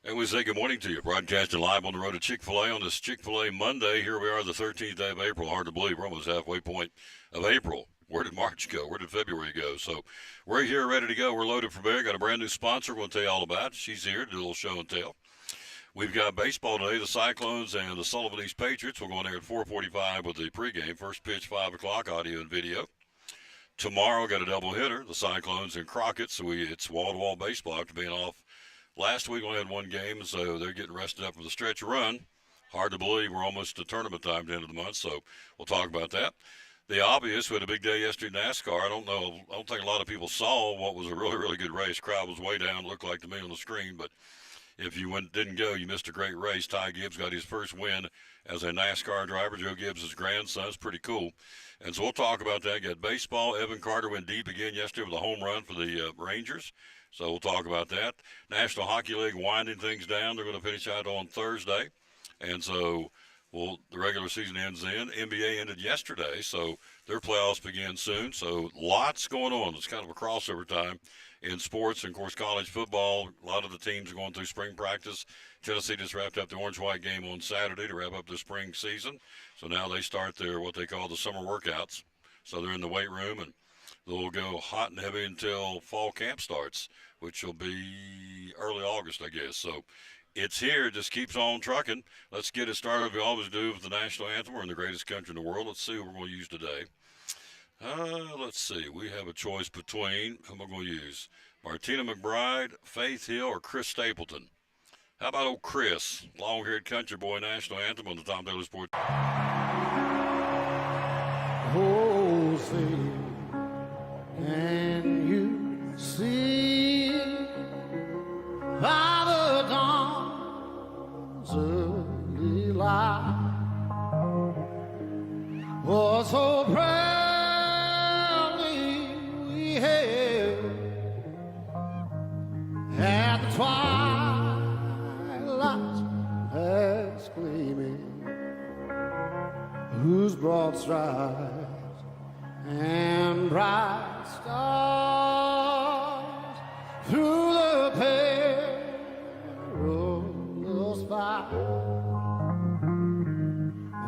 And we say good morning to you. Broadcasting live on the road to Chick-fil-A on this Chick-fil-A Monday. Here we are, the 13th day of April. Hard to believe. We're almost halfway point of April. Where did March go? Where did February go? So we're here ready to go. We're loaded for bear. Got a brand new sponsor we'll tell you all about. She's here to do a little show and tell. We've got baseball today, the Cyclones and the Sullivan East Patriots. We'll go on there at 4:45 with the pregame. First pitch, 5 o'clock, audio and video. Tomorrow, got a doubleheader, the Cyclones and Crockett. So it's wall-to-wall baseball after being off. Last week we only had one game, so they're getting rested up for the stretch run. Hard to believe we're almost to tournament time at the end of the month, so we'll talk about that. The obvious, we had a big day yesterday in NASCAR. I don't think a lot of people saw what was a really, really good race. Crowd was way down, looked like to me on the screen, but if you didn't go, you missed a great race. Ty Gibbs got his first win as a NASCAR driver. Joe Gibbs' grandson. It's pretty cool. And so we'll talk about that. Got baseball. Evan Carter went deep again yesterday with a home run for the Rangers. So we'll talk about that. National Hockey League winding things down. They're going to finish out on Thursday. And so the regular season ends then. NBA ended yesterday, so their playoffs begin soon. So lots going on. It's kind of a crossover time in sports. And, of course, college football, a lot of the teams are going through spring practice. Tennessee just wrapped up the Orange-White game on Saturday to wrap up the spring season. So now they start their what they call the summer workouts. So they're in the weight room, and they'll go hot and heavy until fall camp starts, which will be early August, I guess. So it's here. Just keeps on trucking. Let's get it started. We always do with the national anthem. We're in the greatest country in the world. Let's see what we're going to use today. Let's see. We have a choice between who am I going to use? Martina McBride, Faith Hill, or Chris Stapleton. How about old Chris, long-haired country boy national anthem on the Tom Taylor Sports? Oh, say, can you see by the dawn's early light? Oh, so proudly we hailed at the twilight's last gleaming, whose broad strides and bright stars through the perilous fight.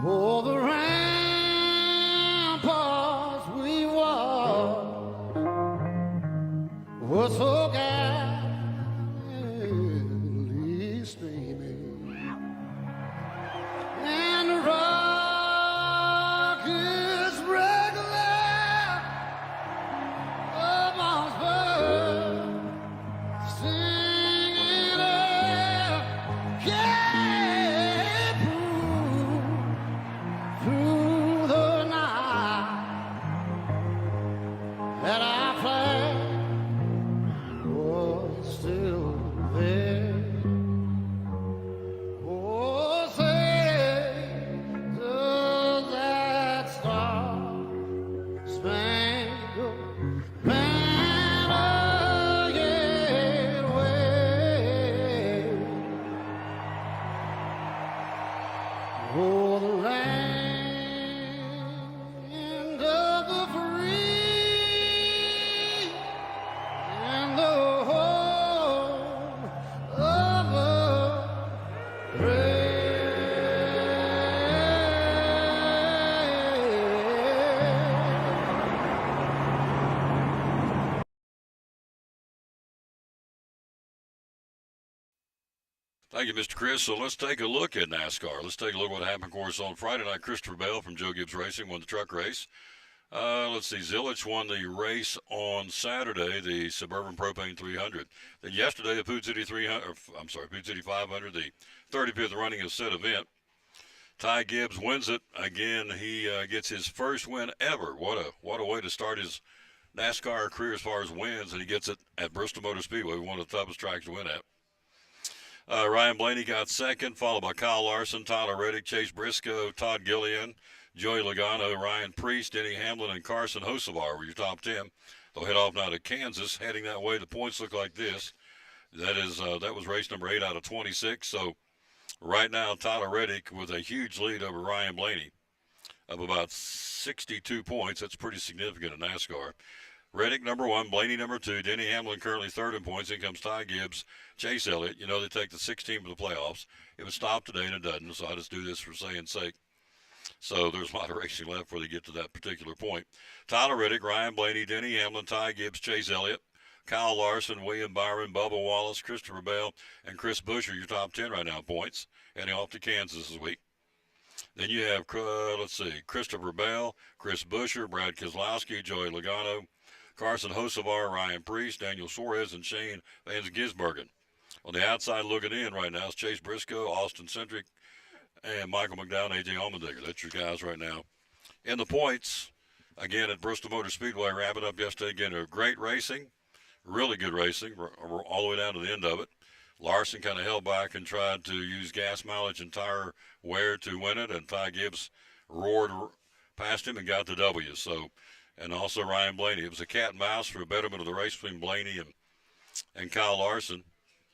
Oh, the ramparts we walked were so gallantly streaming, and the rockets regular amongst birds singing up, yeah, through the night that our flag was still there. Oh, say, does that star-spangled banner yet wave? Oh, the land of the free and the home of the brave. Thank you, Mr. Chris. So let's take a look at NASCAR. Let's take a look at what happened, of course, on Friday night. Christopher Bell from Joe Gibbs Racing won the truck race. Let's see. Zillich won the race on Saturday, the Suburban Propane 300. Then yesterday, the Food City 300, Food City 500, the 35th running of said event. Ty Gibbs wins it again. He gets his first win ever. What a way to start his NASCAR career as far as wins, and he gets it at Bristol Motor Speedway, one of the toughest tracks to win at. Ryan Blaney got second, followed by Kyle Larson, Tyler Reddick, Chase Briscoe, Todd Gillian, Joey Logano, Ryan Priest, Denny Hamlin, and Carson Hocevar were your top 10. They'll head off now to Kansas, heading that way. The points look like this. That was race number 8 out of 26. So right now, Tyler Reddick with a huge lead over Ryan Blaney of about 62 points. That's pretty significant in NASCAR. Reddick number 1, Blaney number 2, Denny Hamlin currently 3rd in points. In comes Ty Gibbs, Chase Elliott. You know they take the 6 team to the playoffs. It would stop today and it doesn't, so I just do this for saying sake. So there's a lot of racing left before they get to that particular point. Tyler Reddick, Ryan Blaney, Denny Hamlin, Ty Gibbs, Chase Elliott, Kyle Larson, William Byron, Bubba Wallace, Christopher Bell, and Chris Buescher, your top 10 right now in points, heading off to Kansas this week. Then you have, Christopher Bell, Chris Buescher, Brad Keselowski, Joey Logano, Carson Hocevar, Ryan Preece, Daniel Suarez, and Shane Van Gisbergen. On the outside looking in right now is Chase Briscoe, Austin Cindric, and Michael McDowell, A.J. Allmendinger. That's your guys right now. In the points, again, at Bristol Motor Speedway, wrapping up yesterday. Again, great racing, really good racing, all the way down to the end of it. Larson kind of held back and tried to use gas mileage and tire wear to win it, and Ty Gibbs roared past him and got the W. So, and also Ryan Blaney. It was a cat and mouse for a betterment of the race between Blaney and Kyle Larson.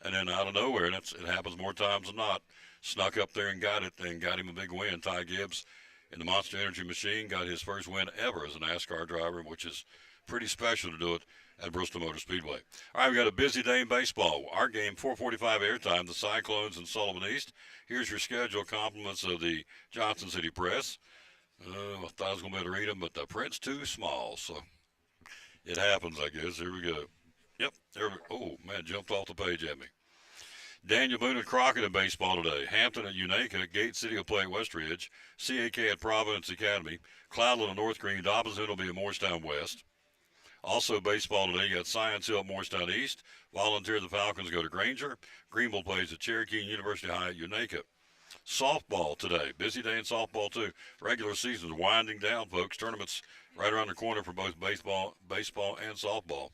And then out of nowhere, and it happens more times than not, snuck up there and got it and got him a big win. Ty Gibbs in the Monster Energy machine got his first win ever as a NASCAR driver, which is pretty special to do it at Bristol Motor Speedway. All right, we got a busy day in baseball. Our game, 4:45 airtime, the Cyclones and Sullivan East. Here's your schedule, compliments of the Johnson City Press. I thought I was going to be able to read them, but the print's too small, so it happens, I guess. Here we go. Yep. Oh, man, jumped off the page at me. Daniel Boone and Crockett in baseball today. Hampton at Unaka. Gate City will play at Westridge. CAK at Providence Academy. Cloudland at North Green. Dobbinsville will be at Morristown West. Also baseball today, you got Science Hill at Morristown East. Volunteer the Falcons go to Granger. Greenville plays at Cherokee and University High at Unaka. Softball today. Busy day in softball, too. Regular season's winding down, folks. Tournaments right around the corner for both baseball and softball.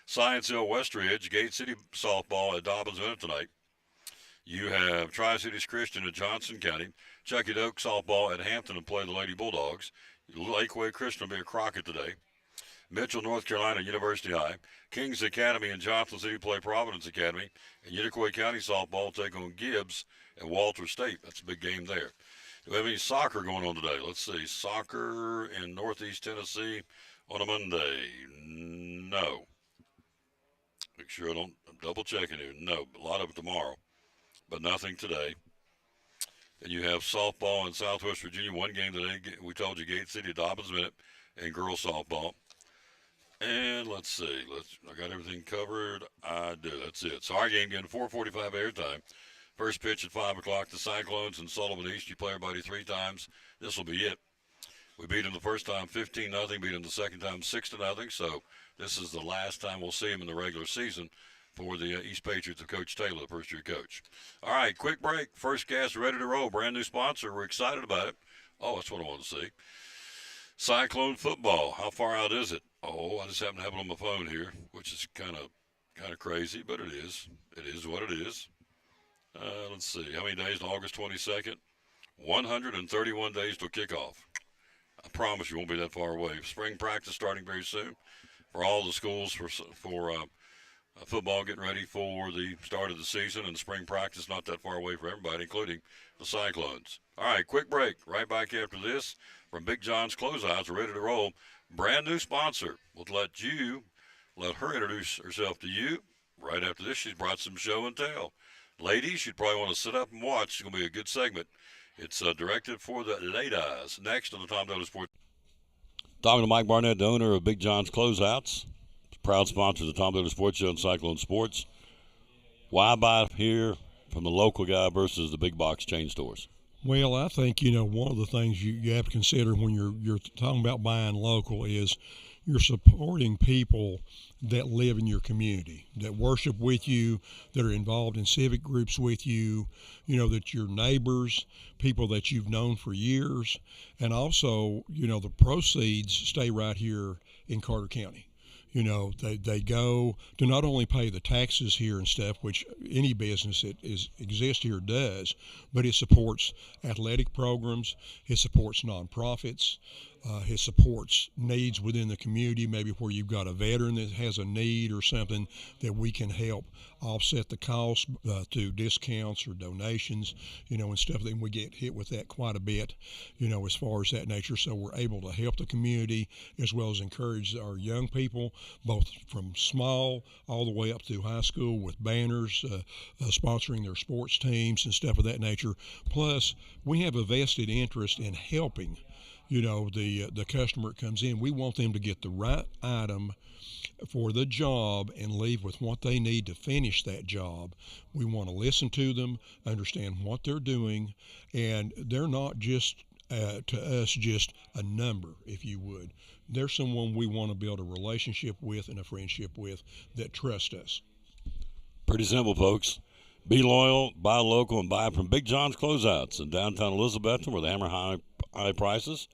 Science Hill, Westridge, Gate City softball at Dobbinsville tonight. You have Tri-Cities Christian at Johnson County. Chucky Doak softball at Hampton and play the Lady Bulldogs. Lakeway Christian will be at Crockett today. Mitchell, North Carolina, University High. Kings Academy and Johnson City play Providence Academy. And Unicoi County softball take on Gibbs and Walter State. That's a big game there. Do we have any soccer going on today? Let's see. Soccer in Northeast Tennessee on a Monday. No. Make sure I'm double checking here. No, a lot of it tomorrow, but nothing today. And you have softball in Southwest Virginia. One game today. We told you Gate City, Dobbins Minute, and girls softball. And let's see. I got everything covered. I do. That's it. So our game getting 4:45 airtime. First pitch at 5 o'clock. The Cyclones and Sullivan East. You play everybody 3 times. This will be it. We beat them the first time 15-0. Beat them the second time 6-0. So this is the last time we'll see him in the regular season for the East Patriots of Coach Taylor, the first-year coach. All right, quick break. First gas ready to roll. Brand new sponsor. We're excited about it. Oh, that's what I want to see. Cyclone football. How far out is it? Oh, I just happen to have it on my phone here, which is kind of crazy, but it is. It is what it is. Let's see. How many days to August 22nd? 131 days till kickoff. I promise you won't be that far away. Spring practice starting very soon for all the schools for football getting ready for the start of the season, and spring practice not that far away for everybody, including the Cyclones. All right, quick break. Right back after this from Big John's Closeouts. We're ready to roll. Brand new sponsor. We'll let her introduce herself to you. Right after this, she's brought some show and tell. Ladies, you'd probably want to sit up and watch. It's going to be a good segment. It's directed for the ladies. Next on the Tom Taylor Sports. Talking to Mike Barnett, the owner of Big John's Closeouts. Proud sponsor of the Tom Taylor Sports Show and Cyclone Sports. Why buy here from the local guy versus the big box chain stores? Well, I think, one of the things you have to consider when you're talking about buying local is you're supporting people that live in your community, that worship with you, that are involved in civic groups with you, that your neighbors, people that you've known for years, and also, the proceeds stay right here in Carter County. They go to not only pay the taxes here and stuff, which any business that exists here does, but it supports athletic programs, it supports nonprofits, It supports needs within the community, maybe where you've got a veteran that has a need or something that we can help offset the cost through discounts or donations, and stuff. Then we get hit with that quite a bit, as far as that nature. So we're able to help the community as well as encourage our young people, both from small all the way up through high school with banners, sponsoring their sports teams and stuff of that nature. Plus, we have a vested interest in helping the customer that comes in. We want them to get the right item for the job and leave with what they need to finish that job. We want to listen to them, understand what they're doing, and they're not just to us just a number, if you would. They're someone we want to build a relationship with and a friendship with that trust us. Pretty simple, folks. Be loyal, buy local, and buy from Big John's Closeouts in downtown Elizabethton, where they hammer high prices.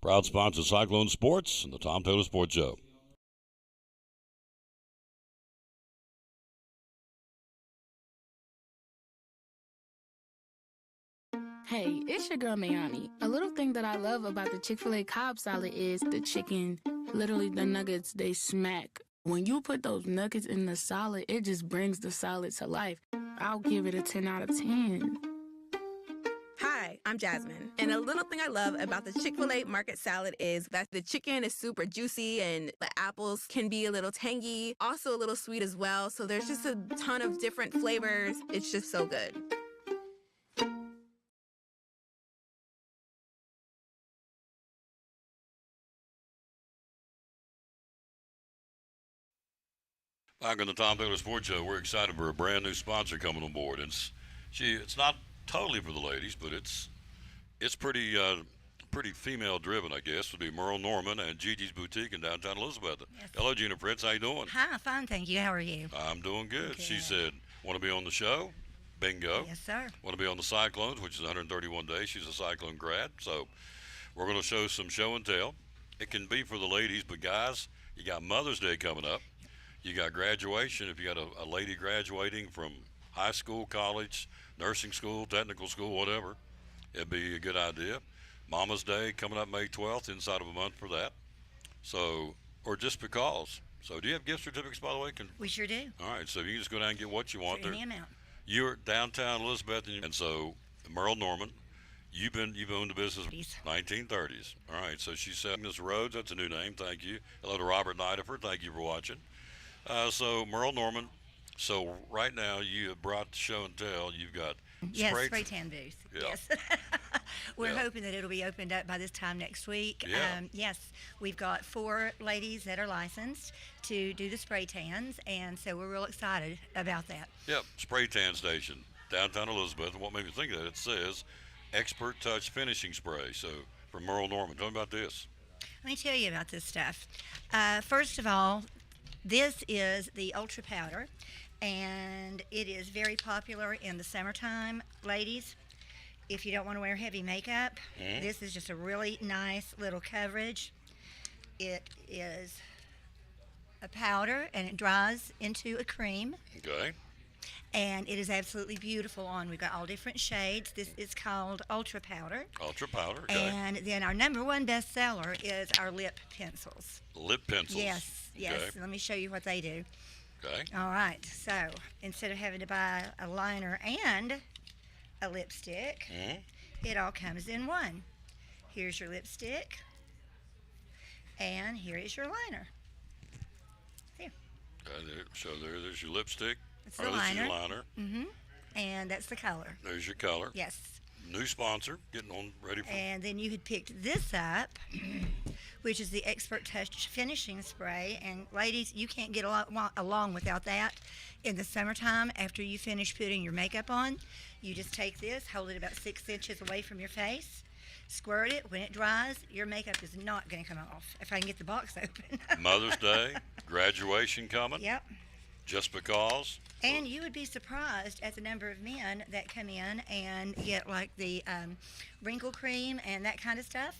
Proud sponsor of Cyclone Sports and the Tom Taylor Sports Show. Hey, it's your girl Mayani. A little thing that I love about the Chick-fil-A Cobb salad is the chicken. Literally, the nuggets, they smack. When you put those nuggets in the salad, it just brings the salad to life. I'll give it a 10 out of 10. Hi, I'm Jasmine. And a little thing I love about the Chick-fil-A market salad is that the chicken is super juicy and the apples can be a little tangy, also a little sweet as well. So there's just a ton of different flavors. It's just so good. Back on the Tom Taylor Sports Show, we're excited for a brand new sponsor coming on board. It's not totally for the ladies, but it's pretty female driven, I guess. Would be Merle Norman and Gigi's Boutique in downtown Elizabeth. Yes. Hello, Gina Fritz. How you doing? Hi, fine, thank you. How are you? I'm doing good. She Good. said, "Want to be on the show?" Bingo. Yes, sir. Want to be on the Cyclones, which is 131 days. She's a Cyclone grad, so we're going to show some show and tell. It can be for the ladies, but guys, you got Mother's Day coming up. You got graduation. If you got a lady graduating from high school, college, nursing school, technical school, whatever, it'd be a good idea. Mama's Day coming up May 12th, inside of a month for that. So, or just because. So, do you have gift certificates, by the way? We sure do. All right, so you can just go down and get what you want. For any amount. You're downtown Elizabeth, and so Merle Norman, you've owned the business since 1930s. All right, so she's selling Miss Rhodes. That's a new name. Thank you. Hello to Robert Nideford. Thank you for watching. So Merle Norman. So right now you have brought the show and tell. You've got Yes, spray tan booth. Yeah. Yes. We're Yeah. hoping that it'll be opened up by this time next week. Yeah. Yes, we've got 4 ladies that are licensed to do the spray tans, and so we're real excited about that. Yep, spray tan station, downtown Elizabeth. And what made me think of that? It says Expert Touch Finishing Spray. So from Merle Norman. Tell me about this. Let me tell you about this stuff. First of all, this is the Ultra Powder, and it is very popular in the summertime, ladies. If you don't want to wear heavy makeup, this is just a really nice little coverage. It is a powder, and it dries into a cream, Okay. and it is absolutely beautiful on. We've got all different shades. This is called Ultra Powder. Ultra powder. Okay. And then our number one bestseller is our lip pencils. Lip pencils. Yes. Okay. Let me show you what they do. Okay. All right. So instead of having to buy a liner and a lipstick, it all comes in one. Here's your lipstick, and here is your liner. Here. So there's your lipstick. It's Oh, the this is your liner. liner. And that's the color. There's your color. Yes. New sponsor. Getting on ready for. And then you had picked this up, which is the Expert Touch Finishing Spray. And ladies, you can't get along without that. In the summertime, after you finish putting your makeup on, you just take this, hold it about 6 inches away from your face, squirt it. When it dries, your makeup is not going to come off. If I can get the box open. Mother's Day, graduation coming. Yep. Just because. And you would be surprised at the number of men that come in and get like the wrinkle cream and that kind of stuff.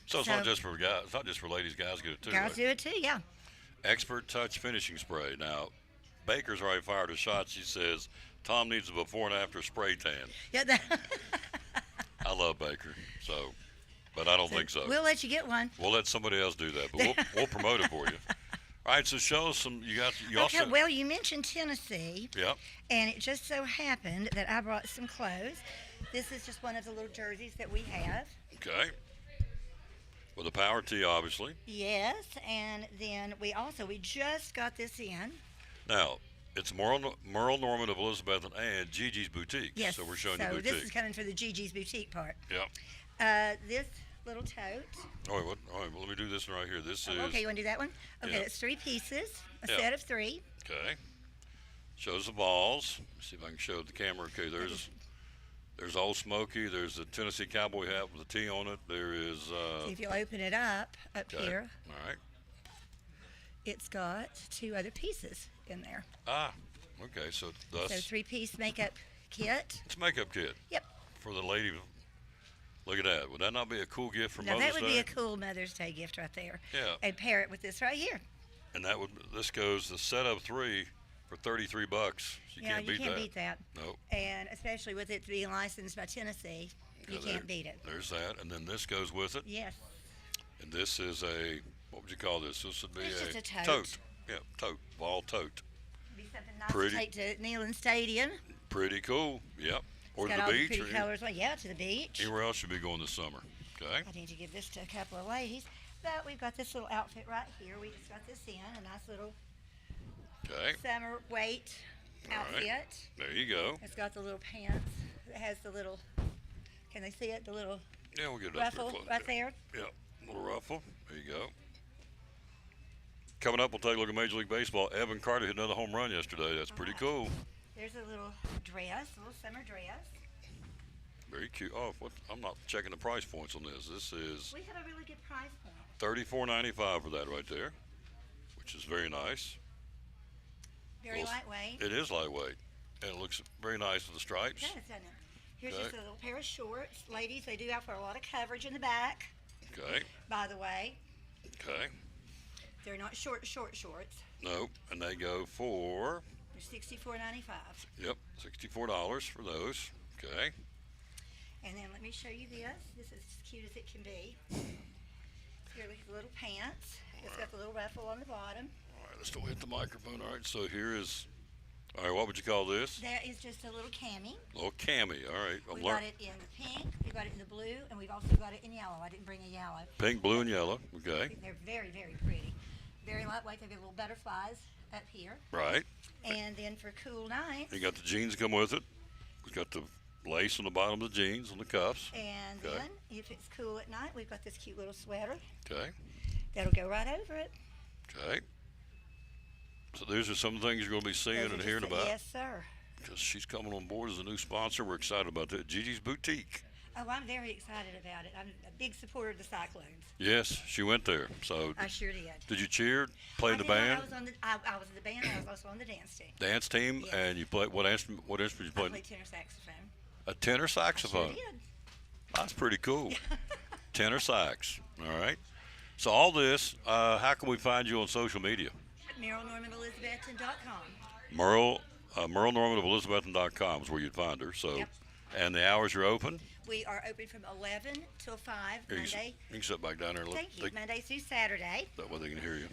So it's not just for guys. It's not just for ladies. Guys get it too. Guys right? do it too, yeah. Expert Touch Finishing Spray. Now, Baker's already fired a shot. She says Tom needs a before and after spray tan. Yeah. I love Baker. So, but but I don't think so. We'll let you get one. We'll let somebody else do that, but we'll promote it for you. All right, so show us some. You Okay, also. well, you mentioned Tennessee, Yep. and it just so happened that I brought some clothes. This is just one of the little jerseys that we have. Okay. With a power tee, obviously. Yes, and then we just got this in. Now, it's Merle Norman of Elizabeth and Gigi's Boutique. Yes. So we're showing you So boutique. this is coming for the Gigi's Boutique part. Yep. This little tote. Oh, wait, what? All right, well, let me do this right here. This is. Okay, you want to do that one? Okay, Yeah. it's 3 pieces, a Yeah. set of 3. Okay. Shows the balls. Let's see if I can show the camera. Okay, there's Old Smoky. There's the Tennessee Cowboy hat with a T on it. There is. If you'll open it up Okay. here, All right. it's got 2 other pieces in there. Ah. Okay, so thus So 3-piece makeup kit. it's a makeup kit Yep. for the lady. Look at that. Would that not be a cool gift for Now Mother's that would Day? be a cool Mother's Day gift right there. Yeah. And pair it with this right here. And that would. This goes the set of 3 for $33. You Yeah, can't you beat can't that. beat that. Nope. And especially with it being licensed by Tennessee, you Okay, can't beat it. There's that, and then this goes with it. Yes. And this is a, what would you call this? This would be It's just a tote. tote. Yeah, tote, ball tote. Be something nice Pretty. to take to Neyland Stadium. Pretty cool. Yep. Or It's to got the all beach, the or pretty colors. Well, yeah, to the beach. anywhere else you'd be going this summer. Okay. I need to give this to a couple of ladies. But we've got this little outfit right here. We just got this in, a nice little Okay. summer weight All outfit. right. There you go. It's got the little pants. It has the little, can they see it? The little Yeah, we'll get it up there ruffle close. right there. Yeah, little ruffle. There you go. Coming up, we'll take a look at Major League Baseball. Evan Carter hit another home run yesterday. That's pretty cool. There's a little dress, a little summer dress. Very cute. Oh, what? I'm not checking the price points on this. This is We have a really good price point. $34.95 for that right there, which is very nice. Very Well, lightweight. It is lightweight, and it looks very nice with the stripes. It does, doesn't it? Here's Okay. just a little pair of shorts. Ladies, they do offer a lot of coverage in the back, Okay, by the way. okay. They're not short shorts. Nope, and they go for, They're $64.95. yep, $64 for those. Okay, And then let me show you this. This is as cute as it can be. Here, look at the little pants. It's got the little ruffle on the bottom. all right, let's don't hit the microphone. All right, so here is, all right, what would you call this? That is just a little cami. Little cami, all right. We I'm got learning. it in the pink, we got it in the blue, and we've also got it in yellow. I didn't bring a yellow. Pink, blue, and yellow. Okay, They're very, very pretty. Very lightweight. They've got little butterflies up here. right. And then for cool nights, You got the jeans come with it. We've got the lace on the bottom of the jeans on the cuffs. and Okay. then if it's cool at night, we've got this cute little sweater Okay, that'll go right over it. okay. So these are some things you're going to be seeing Those are and just hearing the- about. Yes, sir. Because she's coming on board as a new sponsor. We're excited about that. Gigi's Boutique. Oh, I'm very excited about it. I'm a big supporter of the Cyclones. Yes, she went there. So, I sure did. did you cheer? Play I the did. I band, was on the I was in the band. I was also on the dance team. dance team, Yes. and you played what instrument? What instrument I you played played? tenor saxophone. A tenor I sure saxophone. did. That's pretty cool. Tenor sax. All right. So all this, how can we find you on social media? MerleNormanElizabethton.com. Merle Norman of Elizabethton.com is where you'd find her. So, Yep. and the hours you're open. We are open from 11 till 5 Here, Monday. you can sit back down there and look. Thank you. Monday through Saturday. That way they can hear you.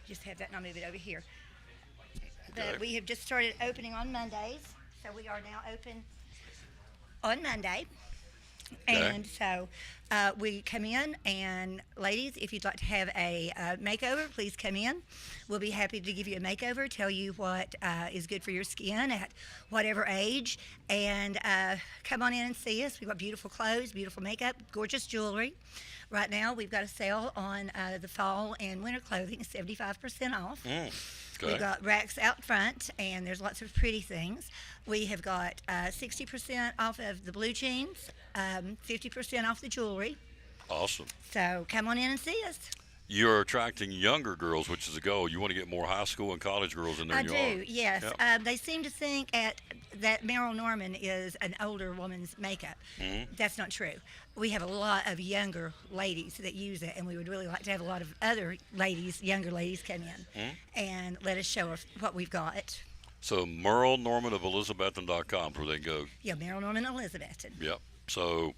Just have that and I'll move it over here. Okay. But we have just started opening on Mondays. So we are now open on Monday. And so we come in, and ladies, if you'd like to have a makeover, please come in. We'll be happy to give you a makeover, tell you what is good for your skin at whatever age, and come on in and see us. We've got beautiful clothes, beautiful makeup, gorgeous jewelry. Right now, we've got a sale on the fall and winter clothing, 75% off. We've Okay. got racks out front, and there's lots of pretty things. We have got 60% off of the blue jeans, 50% off the jewelry. Awesome. So come on in and see us. You're attracting younger girls, which is the goal. You want to get more high school and college girls in there I than do, you are. yes. Yep. They seem to think that Merle Norman is an older woman's makeup. Mm-hmm. That's not true. We have a lot of younger ladies that use it, and we would really like to have a lot of other ladies, younger ladies, come in Mm-hmm. and let us show us what we've got. So Merle Norman of Elizabethton.com is where they can go. Yeah, Merle Norman Elizabethton. Yep. So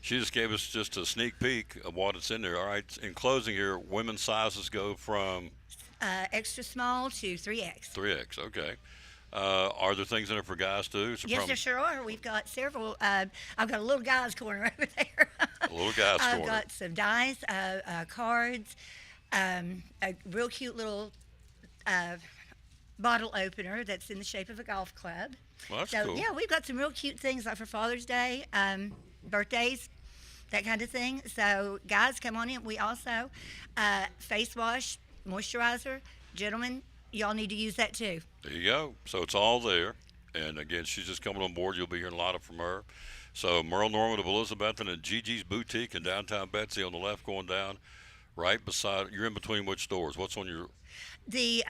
She just gave us just a sneak peek of what it's in there. All right, in closing here, women's sizes go from Extra small to 3X. 3X. Okay. Are there things in there for guys too? So Yes, there sure are. We've got several. I've got a little guy's corner over there. A little guy's I've corner. got some dice, cards, a real cute little bottle opener that's in the shape of a golf club. Well, that's So cool. yeah, we've got some real cute things like for Father's Day, birthdays, that kind of thing. So guys, come on in. We also face wash, moisturizer. Gentlemen, y'all need to use that too. There you go. So it's all there. And again, she's just coming on board. You'll be hearing a lot from her. So Merle Norman of Elizabethton and Gigi's Boutique in downtown Betsy on the left going down, right beside. You're in between which stores? What's on your? The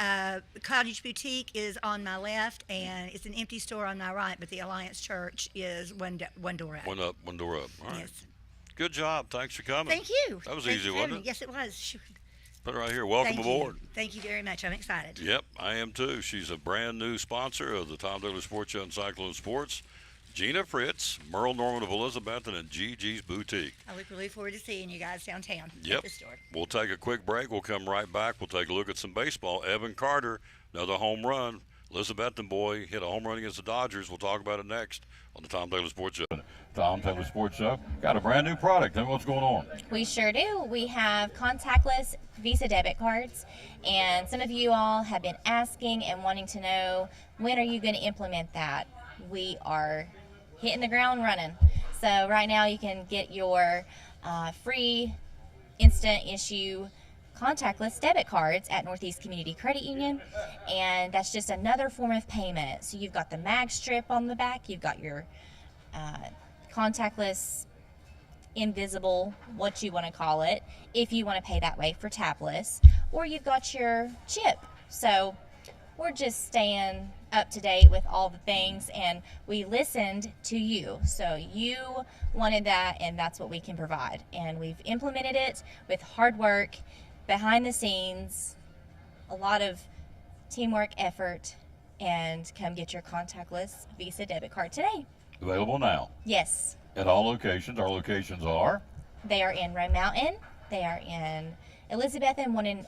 Cottage Boutique is on my left, and it's an empty store on my right. But the Alliance Church is one door up. One up, one door up. All right. Yes. Good job. Thanks for coming. Thank you. That was Thanks easy, for wasn't having me. it? Yes, it was. Sure. Put it right here. Welcome Thank aboard. you. Thank you very much. I'm excited. Yep, I am too. She's a brand new sponsor of the Tom Taylor Sports Show and Cyclone Sports. Gina Fritz, Merle Norman of Elizabethton, and Gigi's Boutique. I look really forward to seeing you guys downtown Yep. at the store. We'll take a quick break. We'll come right back. We'll take a look at some baseball. Evan Carter, another home run. Elizabethton boy hit a home run against the Dodgers. We'll talk about it next on the Tom Taylor Sports Show. Tom Taylor Sports Show got a brand new product. Tell me what's going on. We sure do. We have contactless Visa debit cards, and some of you all have been asking and wanting to know, when are you going to implement that? We are hitting the ground running. So right now you can get your free instant issue contactless debit cards at Northeast Community Credit Union, and that's just another form of payment. So you've got the mag strip on the back, you've got your contactless, invisible, what you want to call it, if you want to pay that way for tabless, or you've got your chip. So we're just staying up to date with all the things, and we listened to you. So you wanted that, and that's what we can provide. And we've implemented it with hard work, behind the scenes, a lot of teamwork, effort, and come get your contactless Visa debit card today. Available now Yes, at all locations. Our locations are they are in Roe Mountain, they are in Elizabethton, one in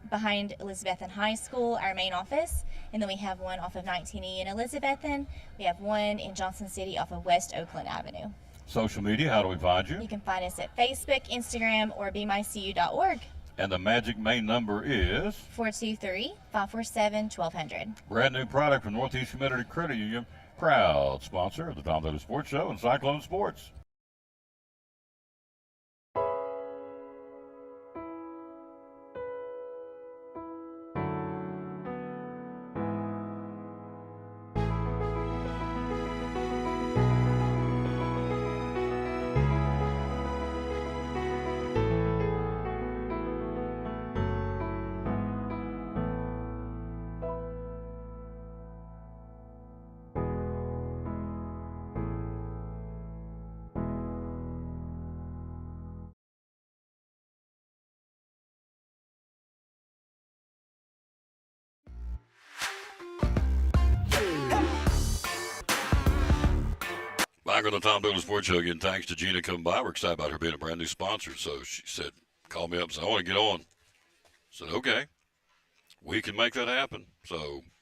behind Elizabethton High School, our main office, and then we have one off of 19E in Elizabethton. We have one in Johnson City off of West Oakland Avenue. social media. How do we find you? You can find us at Facebook, Instagram, or BeMyCU.org. And the magic main number is 423-547-1200. brand new product from Northeast Community Credit Union, proud sponsor of the Tom Taylor Sports Show and Cyclone Sports. Back on the Tom Taylor Sports Show again. Thanks to Gina coming by. We're excited about her being a brand new sponsor. So she said, called me up and said, I want to get on. I said, okay, we can make that happen. So I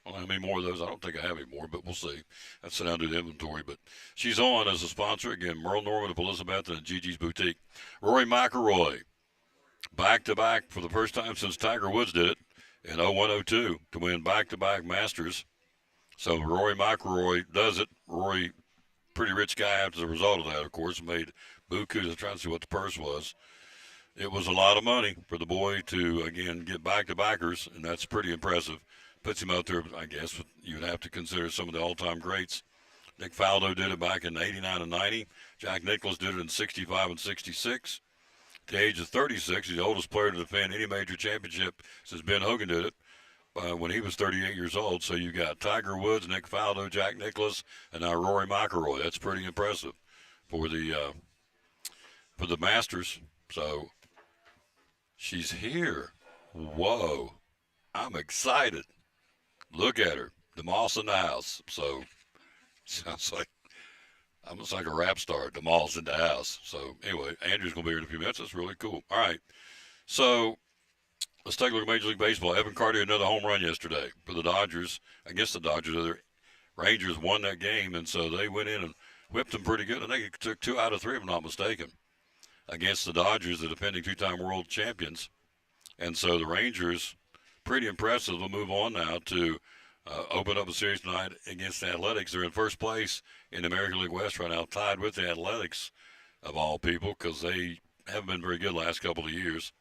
don't know how many more of those. I don't think I have any more, but we'll see. I'll sit down and do the inventory. But she's on as a sponsor. Again, Merle Norman of Elizabethton and Gigi's Boutique. Rory McIlroy, back-to-back for the first time since Tiger Woods did it in 01-02 to win back-to-back Masters. So Rory McIlroy does it. Rory, pretty rich guy as a result of that, of course, made buku. I'm trying to see what the purse was. It was a lot of money for the boy to, again, get back-to-backers, and that's pretty impressive. Puts him out there, I guess, you'd have to consider some of the all-time greats. Nick Faldo did it back in 89 and 90. Jack Nicklaus did it in 65 and 66. At the age of 36, he's the oldest player to defend any major championship since Ben Hogan did it when he was 38 years old. So you got Tiger Woods, Nick Faldo, Jack Nicklaus, and now Rory McIlroy. That's pretty impressive for the Masters. So she's here. Whoa, I'm excited. Look at her, the moss in the house. So sounds like I'm just like a rap star. Jamal's in the house. So anyway, Andrew's gonna be here in a few minutes. That's really cool. All right. So let's take a look at Major League Baseball. Evan Carter another home run yesterday for the Dodgers against the Dodgers. The Rangers won that game, and so they went in and whipped them pretty good. I think it took 2 out of 3, if I'm not mistaken, against the Dodgers, the defending 2-time world champions. And so the Rangers, pretty impressive. They'll move on now to open up a series tonight against the Athletics. They're in first place in the American League West right now, tied with the Athletics, of all people, because they haven't been very good the last couple of years.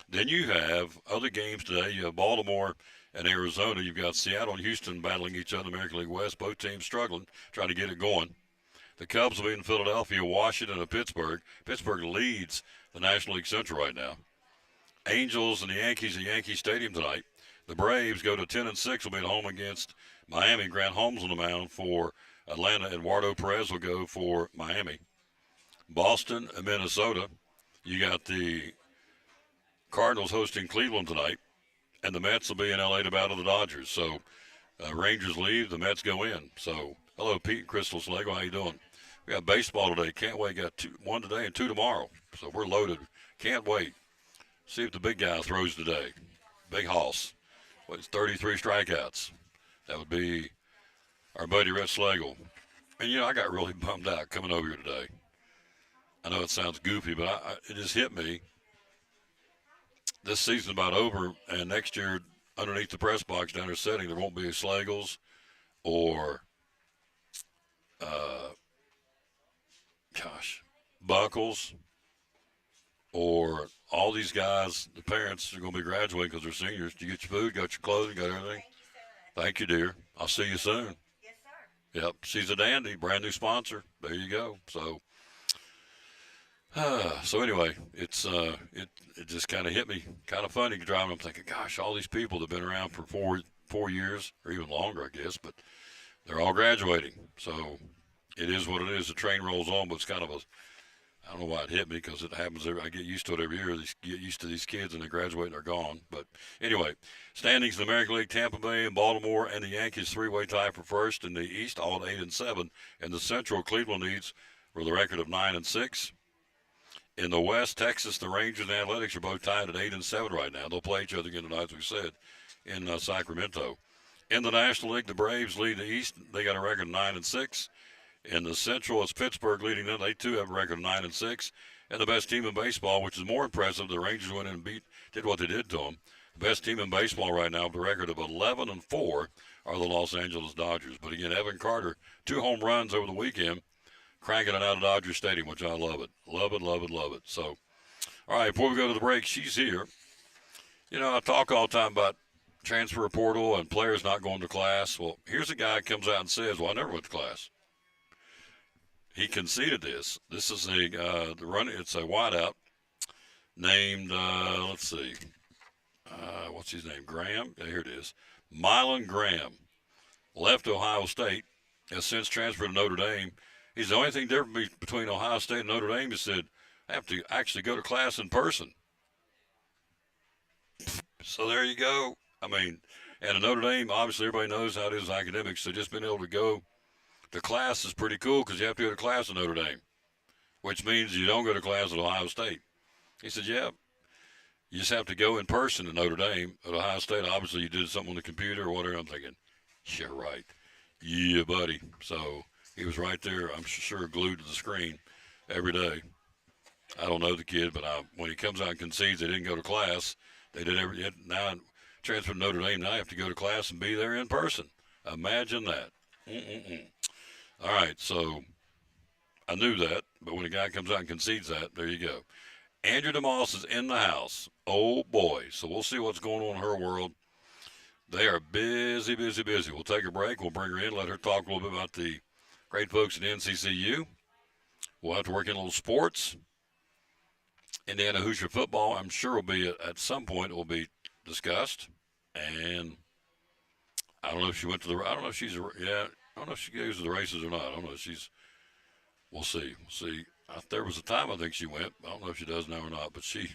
Then you have other games today. You have Baltimore and Arizona. You've got Seattle and Houston battling each other in the American League West. Both teams struggling, trying to get it going. The Cubs will be in Philadelphia, Washington, and Pittsburgh. Pittsburgh leads the National League Central right now. Angels and the Yankees at Yankee Stadium tonight. The Braves go to 10-6. Will be at home against Miami. Grant Holmes on the mound for Atlanta. Eduardo Perez will go for Miami. Boston and Minnesota. You got the Cardinals hosting Cleveland tonight, and the Mets will be in L.A. to battle the Dodgers. So Rangers leave, the Mets go in. So hello, Pete and Crystal Slego. How you doing? We got baseball today. Can't wait. Got 1 today and 2 tomorrow. So we're loaded. Can't wait. See if the big guy throws today. Big Hoss. Well, it's 33 strikeouts. That would be our buddy Rhett Schlegel. And, I got really bummed out coming over here today. I know it sounds goofy, but it just hit me. This season's about over, and next year, underneath the press box down there sitting, there won't be Schlegels or, Buckles or all these guys. The parents are going to be graduating because they're seniors. Do you get your food, got your clothing, got everything? Thank you, dear. I'll see you soon. Yes, sir. Yep, she's a dandy, brand new sponsor. There you go. So, anyway, it just kind of hit me, kind of funny driving. I'm thinking, gosh, all these people that have been around for four years or even longer, I guess, but they're all graduating. So it is what it is. The train rolls on, but it's kind of I don't know why it hit me, because it happens. I get used to it every year. Get used to these kids, and they graduate and they're gone. But anyway, standings in the American League: Tampa Bay and Baltimore and the Yankees three-way tie for first in the East, all at 8-7. In the Central, Cleveland leads with a record of 9-6. In the West, Texas, the Rangers and the Athletics are both tied at 8-7 right now. They'll play each other again tonight, as we said, in Sacramento. In the National League, the Braves lead the East. They got a record of 9-6. In the Central, it's Pittsburgh leading them. They, too, have a record of 9-6. And the best team in baseball, which is more impressive, the Rangers went in and did what they did to them. The best team in baseball right now with a record of 11-4 are the Los Angeles Dodgers. But, again, Evan Carter, 2 home runs over the weekend, cranking it out of Dodger Stadium, which I love it. Love it, love it, love it. So, all right, before we go to the break, she's here. I talk all the time about transfer portal and players not going to class. Well, here's a guy who comes out and says, well, I never went to class. He conceded this. This is it's a wideout named, what's his name? Graham? Yeah, here it is. Mylan Graham. Left Ohio State, has since transferred to Notre Dame. He's the only thing different between Ohio State and Notre Dame. He said, I have to actually go to class in person. So there you go. And at Notre Dame, obviously everybody knows how it is academics. So just being able to go to class is pretty cool, because you have to go to class at Notre Dame, which means you don't go to class at Ohio State. He said, yeah, you just have to go in person at Notre Dame. At Ohio State, obviously you did something on the computer or whatever. I'm thinking, yeah, right. Yeah, buddy. So he was right there, I'm sure, glued to the screen every day. I don't know the kid, but when he comes out and concedes they didn't go to class, they did now transferred to Notre Dame. Now I have to go to class and be there in person. Imagine that. All right, so I knew that, but when a guy comes out and concedes that, there you go. Andrew DeMoss is in the house. Oh, boy. So we'll see what's going on in her world. They are busy, busy, busy. We'll take a break. We'll bring her in, let her talk a little bit about the great folks at NCCU. We'll have to work in a little sports. Indiana Hoosier football, I'm sure, will be at some point, it will be discussed. And I don't know if she went to I don't know if she goes to the races or not. I don't know if we'll see. There was a time I think she went. I don't know if she does now or not, but she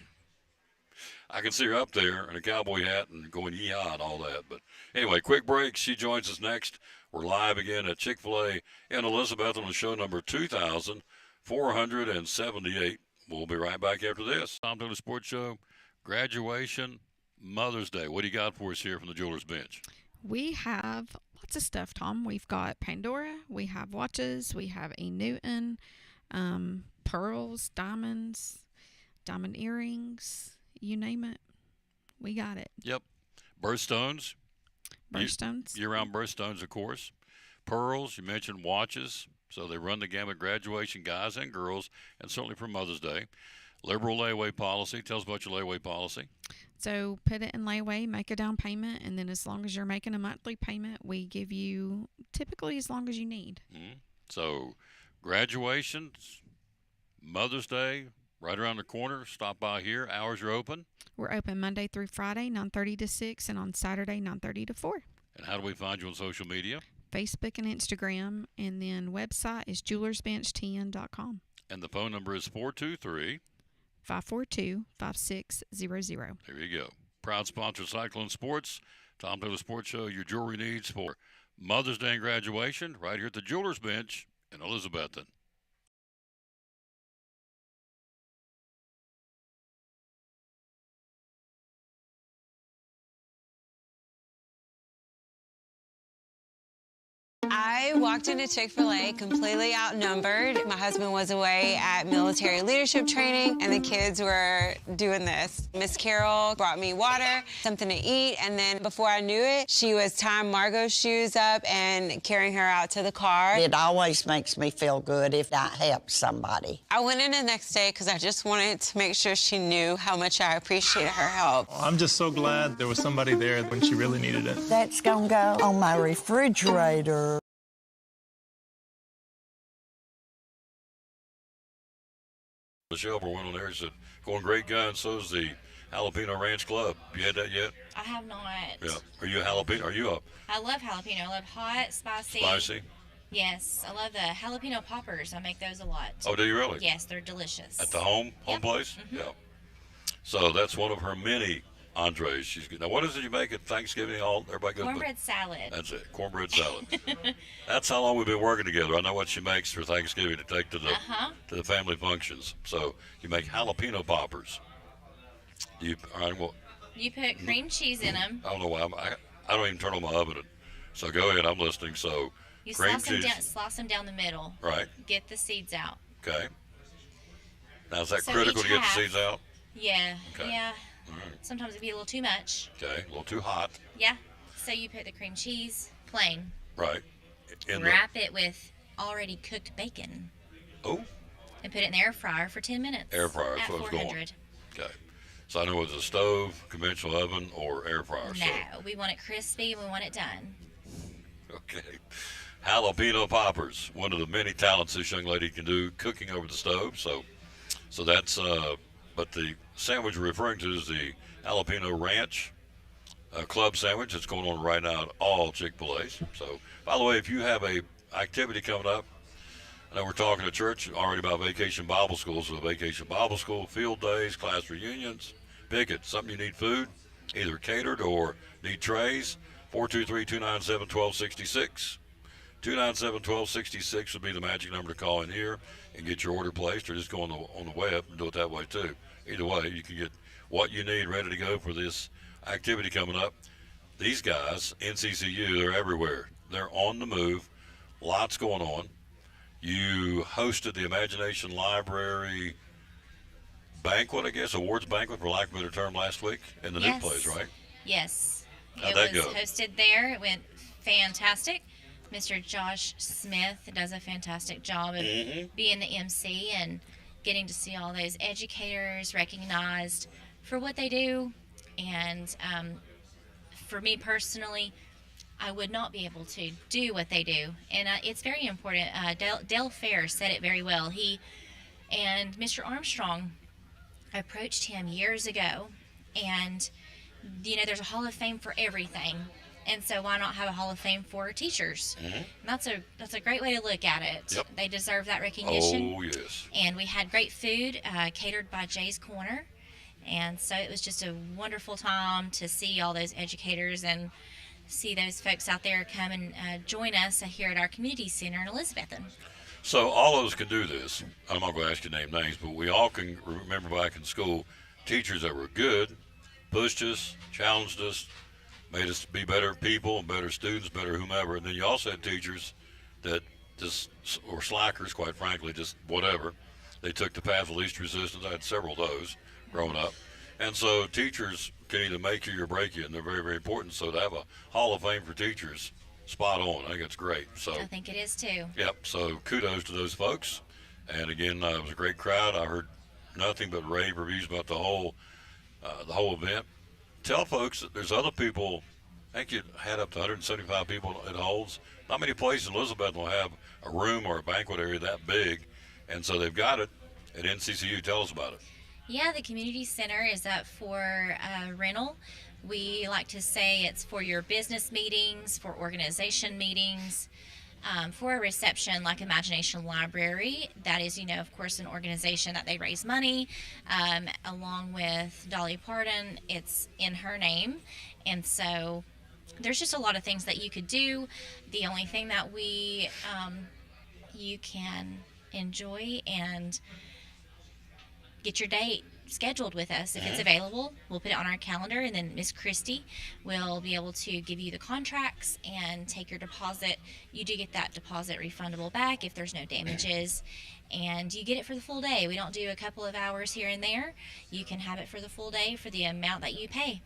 I can see her up there in a cowboy hat and going yeehaw and all that. But anyway, quick break. She joins us next. We're live again at Chick-fil-A in Elizabeth on show number 2478. We'll be right back after this. Tom Taylor Sports Show, graduation, Mother's Day. What do you got for us here from the Jeweler's Bench? We have lots of stuff, Tom. We've got Pandora, we have watches, we have E. Newton, pearls, diamonds, diamond earrings, you name it. We got it. Yep. Birthstones. Birthstones. Year-round birthstones, of course. Pearls, you mentioned watches. So they run the gamut, graduation, guys and girls, and certainly for Mother's Day. Liberal layaway policy. Tell us about your layaway policy. So put it in layaway, make a down payment, and then as long as you're making a monthly payment, we give you typically as long as you need. Mm-hmm. So graduations, Mother's Day, right around the corner. Stop by here. Hours are open. We're open Monday through Friday, 9:30 to 6, and on Saturday, 9:30 to 4. And how do we find you on social media? Facebook and Instagram, and then website is jewelersbench10.com. And the phone number is 542-5600. There you go. Proud sponsor of Cyclone Sports. Tom Taylor Sports Show, your jewelry needs for Mother's Day and graduation right here at the Jeweler's Bench in Elizabethton. I walked into Chick-fil-A completely outnumbered. My husband was away at military leadership training, and the kids were doing this. Miss Carol brought me water, something to eat, and then before I knew it, she was tying Margot's shoes up and carrying her out to the car. It always makes me feel good if I help somebody. I went in the next day because I just wanted to make sure she knew how much I appreciated her help. I'm just so glad there was somebody there when she really needed it. That's gonna go on my refrigerator. Michelle went on there and said, going great gun, so's the Jalapeno Ranch Club. You had that yet? I have not. Yeah. Are you a jalapeno? Are you a I love jalapeno. I love hot, spicy. spicy? Yes, I love the jalapeno poppers. I make those a lot. Oh, do you really? Yes, they're delicious. At the home place? Mm-hmm. Yeah. So that's one of her many entrees. She's good. Now, what is it you make at Thanksgiving? Everybody goes. Cornbread salad. That's it. Cornbread salad. That's how long we've been working together. I know what she makes for Thanksgiving to take to the family functions. So you make jalapeno poppers. All right. Well, You put cream cheese in them. I don't know why. I don't even turn on my oven. So go ahead. I'm listening. So You cream slice cheese. them down the middle. Right. Get the seeds out. Okay. Now is that So critical each to get half- the seeds out? Yeah. Okay. Yeah. All right. Sometimes it'd be a little too much. Okay. A little too hot. Yeah. So you put the cream cheese plain. Right. Wrap it with already cooked bacon. Oh. And put it in the air fryer for 10 minutes. Air fryer, at so it's going. 400. Okay. So I know it's a stove, conventional oven, or air fryer. No, we want it crispy and we want it done. Okay. Jalapeno poppers, one of the many talents this young lady can do, cooking over the stove. So that's, but the sandwich we're referring to is the Jalapeno Ranch Club sandwich. It's going on right now at all Chick-fil-A's. So, by the way, if you have a activity coming up, I know we're talking to church already about Vacation Bible School. So Vacation Bible School, field days, class reunions, pick it. Something you need food, either catered or need trays, 423-297-1266. 297-1266 would be the magic number to call in here and get your order placed, or just go on the web and do it that way too. Either way, you can get what you need ready to go for this activity coming up. These guys, NCCU, they're everywhere. They're on the move. Lots going on. You hosted the Imagination Library banquet, I guess, awards banquet, for lack of a better term, last week in the new place, right? Yes. How'd that was go? hosted there. It went fantastic. Mr. Josh Smith does a fantastic job of being the MC and getting to see all those educators recognized for what they do. And for me personally, I would not be able to do what they do. And it's very important. Dale Fair said it very well. He and Mr. Armstrong approached him years ago. And, you know, there's a Hall of Fame for everything. And so why not have a Hall of Fame for teachers? And that's a great way to look at it. Yep. They deserve that recognition. Oh, yes. And we had great food catered by Jay's Corner. And so it was just a wonderful time to see all those educators and see those folks out there come and join us here at our community center in Elizabethton. So all of us can do this. I'm not going to ask you to name names, but we all can remember back in school, teachers that were good, pushed us, challenged us, made us be better people, better students, better whomever. And then you also had teachers that just were slackers, quite frankly, just whatever. They took the path of least resistance. I had several of those growing up. And so teachers can either make you or break you, and they're very, very important. So to have a Hall of Fame for teachers, spot on. I think it's great. So I think it is too. Yep. So kudos to those folks. And again, it was a great crowd. I heard nothing but rave reviews about the whole event. Tell folks that there's other people. I think you had up to 175 people it holds. Not many places in Elizabeth will have a room or a banquet area that big, and so they've got it at NCCU. Tell us about it. Yeah, the community center is up for rental. We like to say it's for your business meetings, for organization meetings, for a reception like Imagination Library. That is, of course, an organization that they raise money along with Dolly Parton. It's in her name. And so there's just a lot of things that you could do. The only thing that you can enjoy and get your date scheduled with us if it's available. We'll put it on our calendar, and then Miss Christie will be able to give you the contracts and take your deposit. You do get that deposit refundable back if there's no damages, and you get it for the full day. We don't do a couple of hours here and there. You can have it for the full day for the amount that you pay.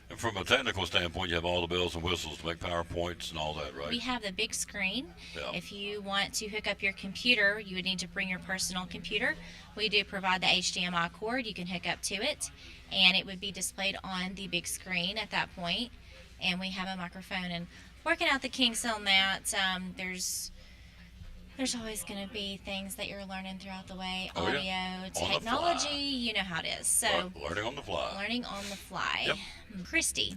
And from a technical standpoint, you have all the bells and whistles to make PowerPoints and all that, right? We have the big screen. Yeah. If you want to hook up your computer, you would need to bring your personal computer. We do provide the HDMI cord. You can hook up to it, and it would be displayed on the big screen at that point. And we have a microphone. And working out the kinks on that, there's always going to be things that you're learning throughout the way. Oh, audio, yeah. technology, you know how it is. So learning on the fly. Learning on the fly. Yep. Christy,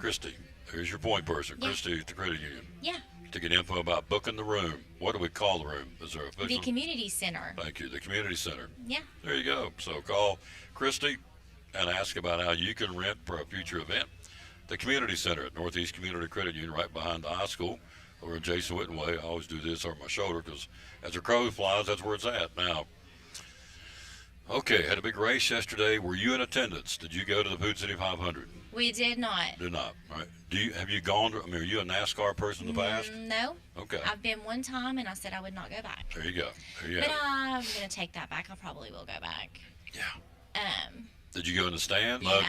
here's your point person. Yeah. Christy at the credit union. Yeah. To get info about booking the room. What do we call the room? Is there official? The community center. Thank you. The community center. Yeah. There you go. So call Christy and ask about how you can rent for a future event. The community center at Northeast Community Credit Union, right behind the high school, over in Jason Witten Way. I always do this over my shoulder because as the crow flies, that's where it's at. Now, okay, had a big race yesterday. Were you in attendance? Did you go to the Food City 500? We did not. Did not. Right. Have you gone? Are you a NASCAR person in the past? No. Okay. I've been one time, and I said I would not go back. There you go. But I'm going to take that back. I probably will go back. Yeah. Did you go in the stand? Yeah. Lucky?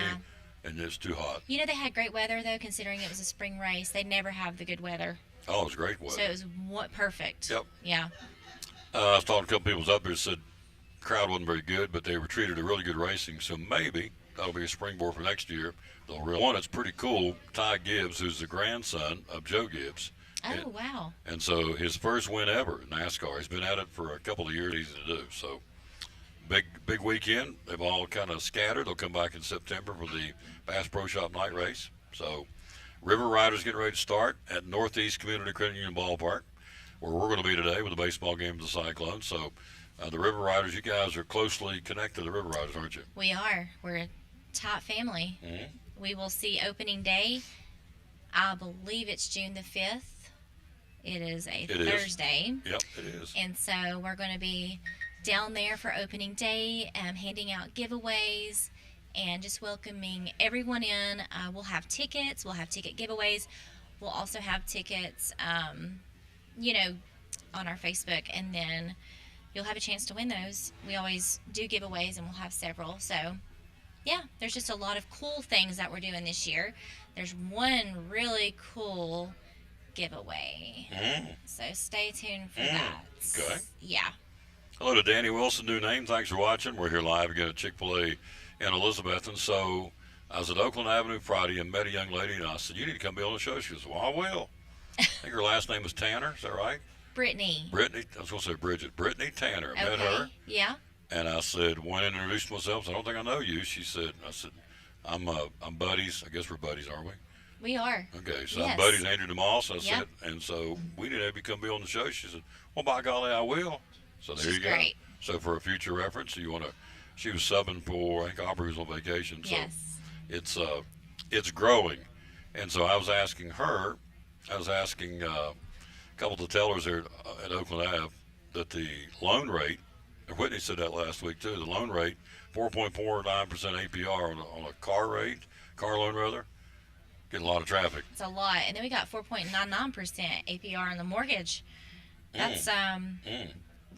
And it's too hot. They had great weather, though, considering it was a spring race. They never have the good weather. Oh, it was great weather. So it was perfect. Yep. Yeah. I was talking to a couple people up there that said the crowd wasn't very good, but they were treated to really good racing. So maybe that'll be a springboard for next year. One, it's pretty cool. Ty Gibbs, who's the grandson of Joe Gibbs. Oh, wow. And so his first win ever in NASCAR. He's been at it for a couple of years. Easy to do. So big weekend. They've all kind of scattered. They'll come back in September for the Bass Pro Shop night race. So River Riders getting ready to start at Northeast Community Credit Union Ballpark, where we're going to be today with the baseball game of the Cyclones. So the River Riders, you guys are closely connected to the River Riders, aren't you? We are. We're a tight family. Mm-hmm. We will see opening day. I believe it's June the 5th. It is a Thursday. Yep, it is. And so we're going to be down there for opening day, handing out giveaways and just welcoming everyone in. We'll have tickets. We'll have ticket giveaways. We'll also have tickets, on our Facebook, and then you'll have a chance to win those. We always do giveaways, and we'll have several. So, yeah, there's just a lot of cool things that we're doing this year. There's one really cool giveaway. So stay tuned for that. Okay. Yeah. Hello to Danny Wilson, new name. Thanks for watching. We're here live again at Chick-fil-A in Elizabethton. So I was at Oakland Avenue Friday and met a young lady, and I said, you need to come be on the show. She goes, well, I will. I think her last name was Tanner. Is that right? Brittany. I was going to say Bridget. Brittany Tanner. I met her. Yeah. And I said, went in and introduced myself. I don't think I know you. She said, I'm buddies. I guess we're buddies, aren't we? We are. Okay, so Yes. I'm buddies with Andrew DeMoss. I Yep. said, and so we need to have you come be on the show. She said, well, by golly, I will. So there She's you go. great. So for a future reference, you want to She was subbing for, I think Aubrey was on vacation. So Yes. it's growing. And so I was asking her, a couple of the tellers there at Oakland Ave that the loan rate, and Whitney said that last week too, the loan rate, 4.49% APR on a car loan rather, getting a lot of traffic. It's a lot. And then we got 4.99% APR on the mortgage. That's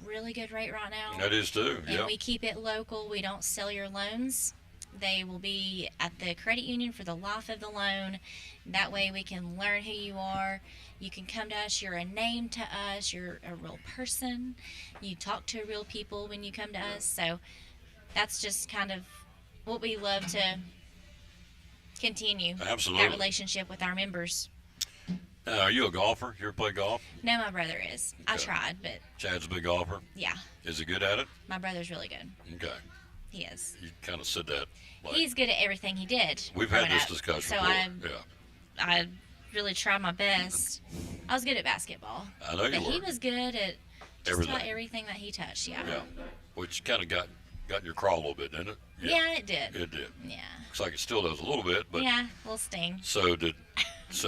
really good rate right now. That is too, And yeah. we keep it local. We don't sell your loans. They will be at the credit union for the life of the loan. That way we can learn who you are. You can come to us. You're a name to us. You're a real person. You talk to real people when you come to us. So that's just kind of what we love to continue. Absolutely. That relationship with our members. Are you a golfer? You ever play golf? No, my brother is. I Okay. tried, but Chad's a big golfer. yeah, Is he good at it? my brother's really good. Okay. He is. You kind of said that. Like, He's good at everything he did. we've had growing this up. discussion So before. I really tried my best. I was good at basketball. I know you But he were. was good at just Everything. about everything that he touched. Yeah. Yeah. Which kind of got in your craw a little bit, didn't it? Yeah, it did. It did. Yeah. Looks like it still does a little bit, but Yeah, a little sting. so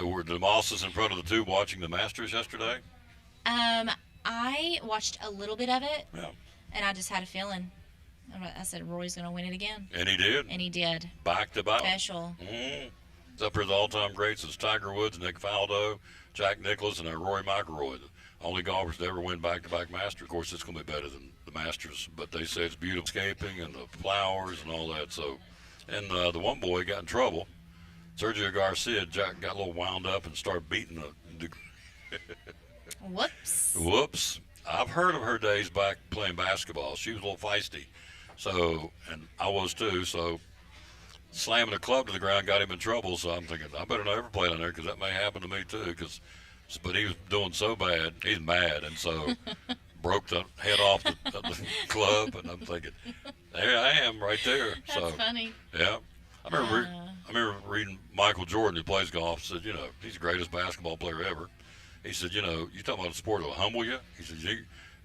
were the Mosses in front of the tube watching the Masters yesterday? I watched a little bit of it, Yeah. and I just had a feeling. I said Roy's gonna win it again, And he did. and he did. Back to back. Special. It's up here with all-time greats. It's Tiger Woods, Nick Faldo, Jack Nicklaus, and Rory McIlroy. The only golfers to ever win back-to-back Masters. Of course, it's going to be better than the Masters, but they say it's beautiful escaping and the flowers and all that. So, and the one boy got in trouble. Sergio Garcia got a little wound up and started beating the Whoops. Whoops. I've heard of her days back playing basketball. She was a little feisty. So, and I was too. So, slamming a club to the ground got him in trouble. So I'm thinking, I better not ever play down there because that may happen to me too. But he was doing so bad. He's mad. And so broke the head off the club. And I'm thinking, there I am right there. That's funny. Yeah. I remember reading Michael Jordan, who plays golf, said, he's the greatest basketball player ever. He said, you talking about a sport that'll humble you. He said,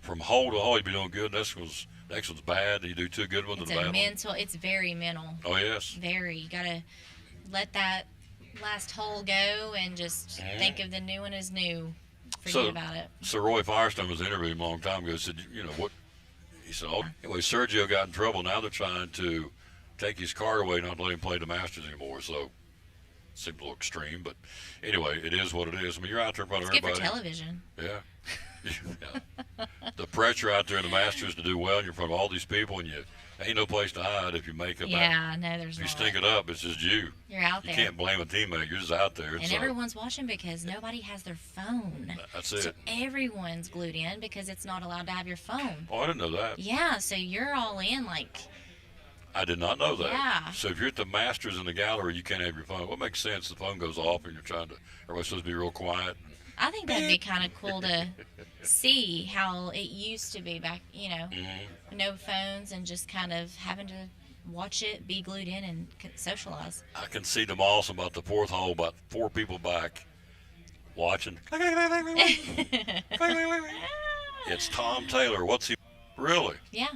from hole to hole, you'd be doing good. Next one's bad. You do two good ones It's and a a bad one. mental. It's very mental. Oh, yes. Very. You gotta let that last hole go and just think of the new one as new. Forget about it. So Roy Firestone was interviewing him a long time ago. Said, what? He said, anyway, Sergio got in trouble. Now they're trying to take his card away, not let him play the Masters anymore. So seems a little extreme, but anyway, it is what it is. I mean, you're out there in front of It's good everybody. for television. Yeah. Yeah. The pressure out there in the Masters to do well, and you're in front of all these people, and you ain't no place to hide if you make it back. Yeah, no, there's If you not. stink it up, it's just you. You're out You there. can't blame a teammate. You're just out there. And so everyone's watching because nobody has their phone. that's So it. everyone's glued in because it's not allowed to have your phone. Oh, I didn't know that. Yeah, so you're all in like, I did not know that. Yeah. So if you're at the Masters in the gallery, you can't have your phone. What makes sense? The phone goes off, and everybody's supposed to be real quiet. I think that'd be kind of cool to see how it used to be back, no phones and just kind of having to watch it, be glued in, and socialize. I can see them all about the fourth hole, about 4 people back, watching. It's Tom Taylor. What's he? Really? Yeah.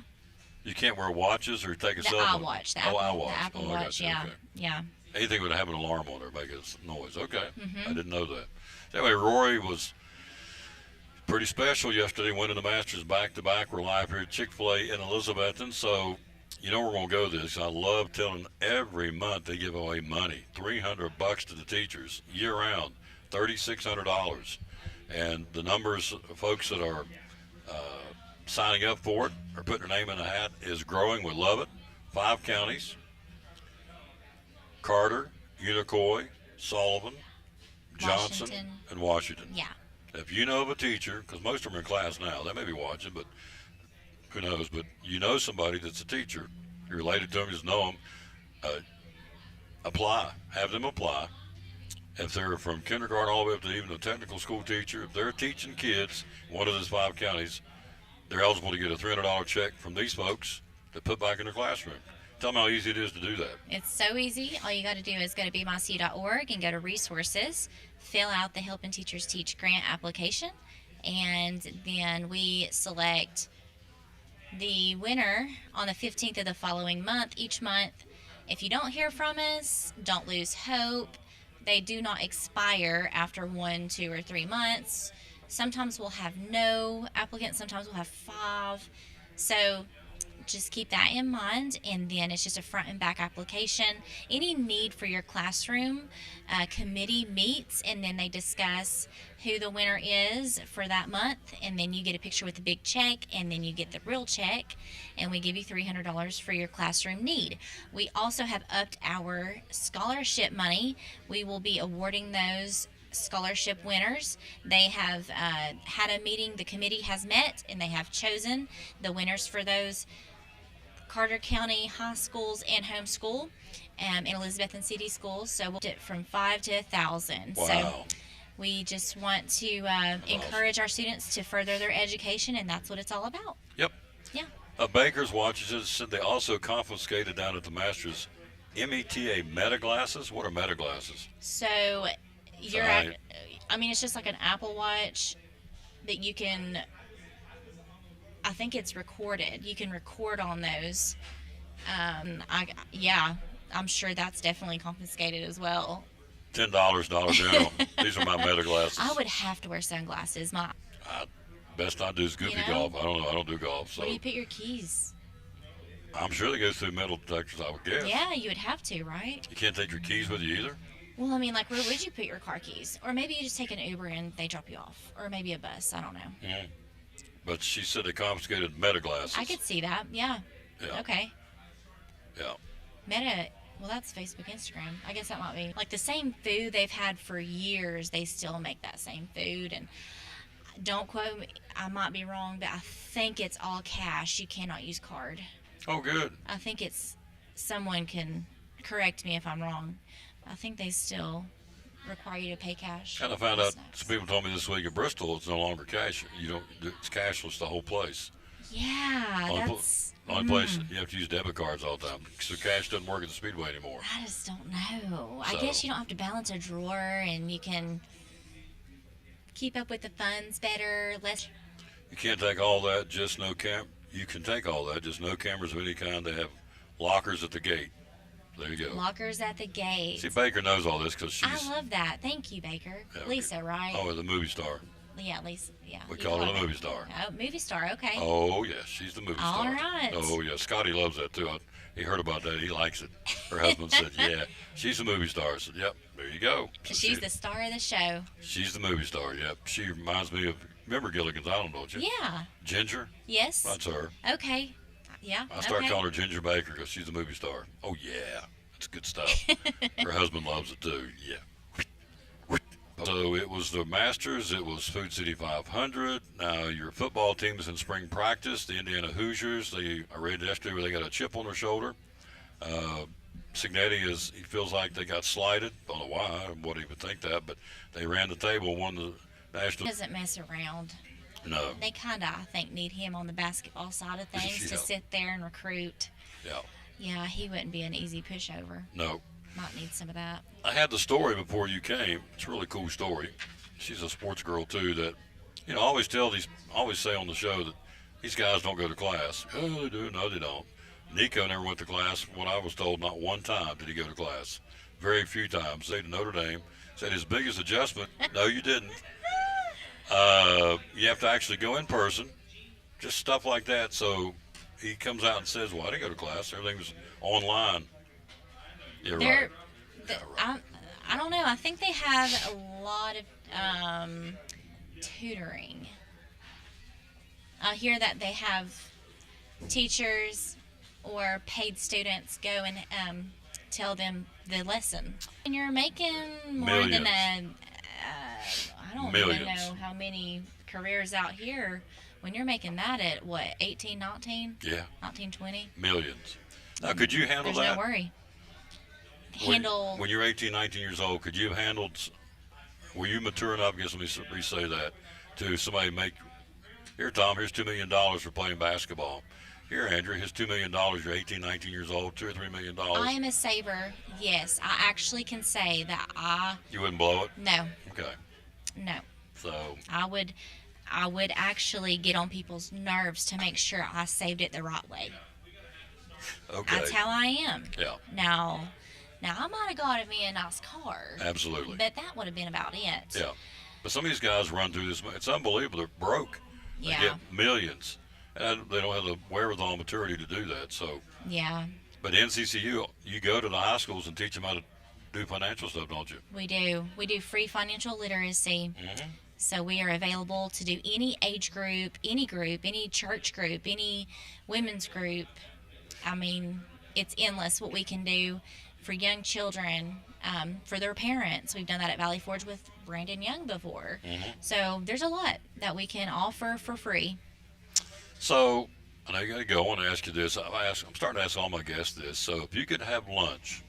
You can't wear watches or take a The cell phone? iWatch. The oh, Apple, iWatch. The Apple Oh, I Watch, gotcha. yeah. Okay. Yeah. Anything would have an alarm on there, make a noise. Okay. Mhm. I didn't know that. Anyway, Rory was pretty special yesterday, winning the Masters back-to-back. We're live here at Chick-fil-A in Elizabethton, so we're going to go this. I love telling every month they give away money, $300 to the teachers, year-round, $3,600. And the numbers of folks that are signing up for it or putting their name in the hat is growing. We love it. 5 counties: Carter, Unicoi, Sullivan, Johnson, Washington. and Washington. Yeah. If you know of a teacher, because most of them are in class now, they may be watching, but who knows? But you know somebody that's a teacher, you're related to them, just know them, apply. Have them apply. If they're from kindergarten all the way up to even a technical school teacher, if they're teaching kids in one of those 5 counties, they're eligible to get a $300 check from these folks to put back in their classroom. Tell them how easy it is to do that. It's so easy. All you got to do is go to BeMyCU.org and go to resources, fill out the Helping Teachers Teach grant application, and then we select the winner on the 15th of the following month. Each month, if you don't hear from us, don't lose hope. They do not expire after 1, 2, or 3 months. Sometimes we'll have no applicants, sometimes we'll have 5. So just keep that in mind, and then it's just a front and back application. Any need for your classroom, committee meets, and then they discuss who the winner is for that month, and then you get a picture with the big check, and then you get the real check, and we give you $300 for your classroom need. We also have upped our scholarship money. We will be awarding those scholarship winners. They have had a meeting, the committee has met, and they have chosen the winners for those Carter County high schools and homeschool, and Elizabeth and CD schools. So we'll get from 5 to 1,000. Wow. So we just want to encourage our students to further their education, and that's what it's all about. Yep. Yeah. Baker's watches it said they also confiscated down at the Masters META meta glasses. What are meta glasses? So you're Right. I mean, it's just like an Apple Watch that you can, I think it's recorded. You can record on those. I'm sure that's definitely confiscated as well. $10 Dollar General. These are my meta glasses. I would have to wear sunglasses. Best not do is goofy You know? golf. I don't know. I don't do golf, so Where do you put your keys? I'm sure they go through metal detectors. I would guess. Yeah, you would have to, right? You can't take your keys with you either. Well, I mean, like, where would you put your car keys? Or maybe you just take an Uber and they drop you off. Or maybe a bus. I don't know. Mm. But she said they confiscated meta glasses. I could see that. Yeah. Yeah. Okay. Yeah. Meta, well, that's Facebook, Instagram. I guess that might be. Like the same food they've had for years, they still make that same food. And don't quote me, I might be wrong, but I think it's all cash. You cannot use card. Oh, good. I think it's, someone can correct me if I'm wrong. I think they still require you to pay cash. And I found out, Snacks. some people told me this week at Bristol, it's no longer cash. You don't, it's cashless the whole place. Yeah, Only that's. Only place you have to use debit cards all the time. So cash doesn't work at the Speedway anymore. I just don't know. I So- guess you don't have to balance a drawer, and you can keep up with the funds better. Less. You can't take all that, just no cam. You can take all that, just no cameras of any kind. They have lockers at the gate. There you go. Lockers at the gate. See, Baker knows all this because she's. I love that. Thank you, Baker. Yeah, okay. Lisa, right? Oh, the movie star. Yeah, Lisa. Yeah. We you call her the that. movie star. Oh, movie star. Okay. Oh, yes, she's the movie All star. right. Oh, yeah, Scotty loves that too. He heard about that. He likes it. Her husband said, yeah, she's the movie star. I said, yep, there you go. So She's the star of the show. She's the movie star, yep. She reminds me of, remember Gilligan's Island, don't you? Yeah. Ginger? Yes. That's her. Okay. Yeah. I start okay. calling her Ginger Baker because she's the movie star. Oh, yeah, it's good stuff. Her husband loves it too, yeah. So it was the Masters, it was Food City 500. Now your football team is in spring practice. The Indiana Hoosiers, I read yesterday where they got a chip on their shoulder. Signetti he feels like they got slighted. Don't know why, what he would think that, but they ran the table, won the national. He doesn't mess around. No. They kind of, I think, need him on the basketball side of things to Yeah. sit there and recruit. Yeah. Yeah, he wouldn't be an easy pushover. No. Might need some of that. I had the story before you came. It's a really cool story. She's a sports girl too. That, I always say on the show that these guys don't go to class. Oh, they do. No, they don't. Nico never went to class. What I was told, not one time did he go to class. Very few times. Stayed at Notre Dame. Said his biggest adjustment. No, you didn't. You have to actually go in person. Just stuff like that. So he comes out and says, "Well, I didn't go to class. Everything was online." You're right. I don't know. I think they have a lot of tutoring. I hear that they have teachers or paid students go and tell them the lesson. And you're making more than I don't even know how many careers out here. When you're making that at, what, 18, 19? Yeah. 19, 20? Millions. Now, could you handle There's that? no worry. When you're 18, 19 years old, could you have handled, were you mature enough, I guess let me re-say that, to somebody here, Tom, here's $2 million for playing basketball. Here, Andrew, here's $2 million, you're 18, 19 years old, $2 or $3 million. I am a saver, yes. I actually can say that You wouldn't blow it? No. Okay. No. So. I would, I would actually get on people's nerves to make sure I saved it the right way. Okay. That's how I am. Yeah. Now I might have got me a nice car. Absolutely. But that would have been about it. Yeah. But some of these guys run through this. It's unbelievable. They're broke. Yeah. They get millions. And they don't have the wherewithal and maturity to do that. So. Yeah. But NCCU, you go to the high schools and teach them how to do financial stuff, don't you? We do. We do free financial literacy. Mm-hmm. So we are available to do any age group, any church group, any women's group. I mean, it's endless what we can do for young children, for their parents. We've done that at Valley Forge with Brandon Young before. Mm-hmm. So there's a lot that we can offer for free. So, I know you got to go. I want to ask you this. I'm starting to ask all my guests this. So, if you could have lunch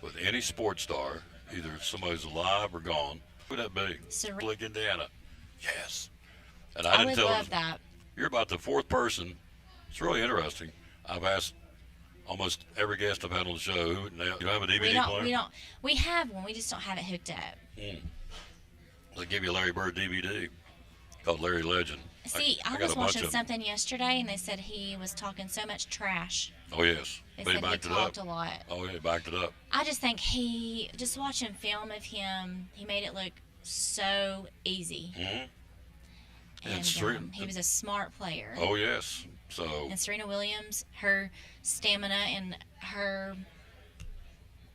with any sports star, either somebody's alive or gone, who would that be? Blake, Indiana. Yes. And I didn't would tell love her. that. You're about the fourth person. It's really interesting. I've asked almost every guest I've had on the show. You don't have a DVD player? We have one. We just don't have it hooked up. They give you a Larry Bird DVD called Larry Legend. See, I got was a bunch watching of them. something yesterday, and they said he was talking so much trash. Oh, yes. They But he said he backed it talked up. a lot. Oh, yeah, he backed it up. I just think just watching film of him, he made it look so easy. Mm-hmm. And he was a smart player. Oh, yes. So. And Serena Williams, her stamina and her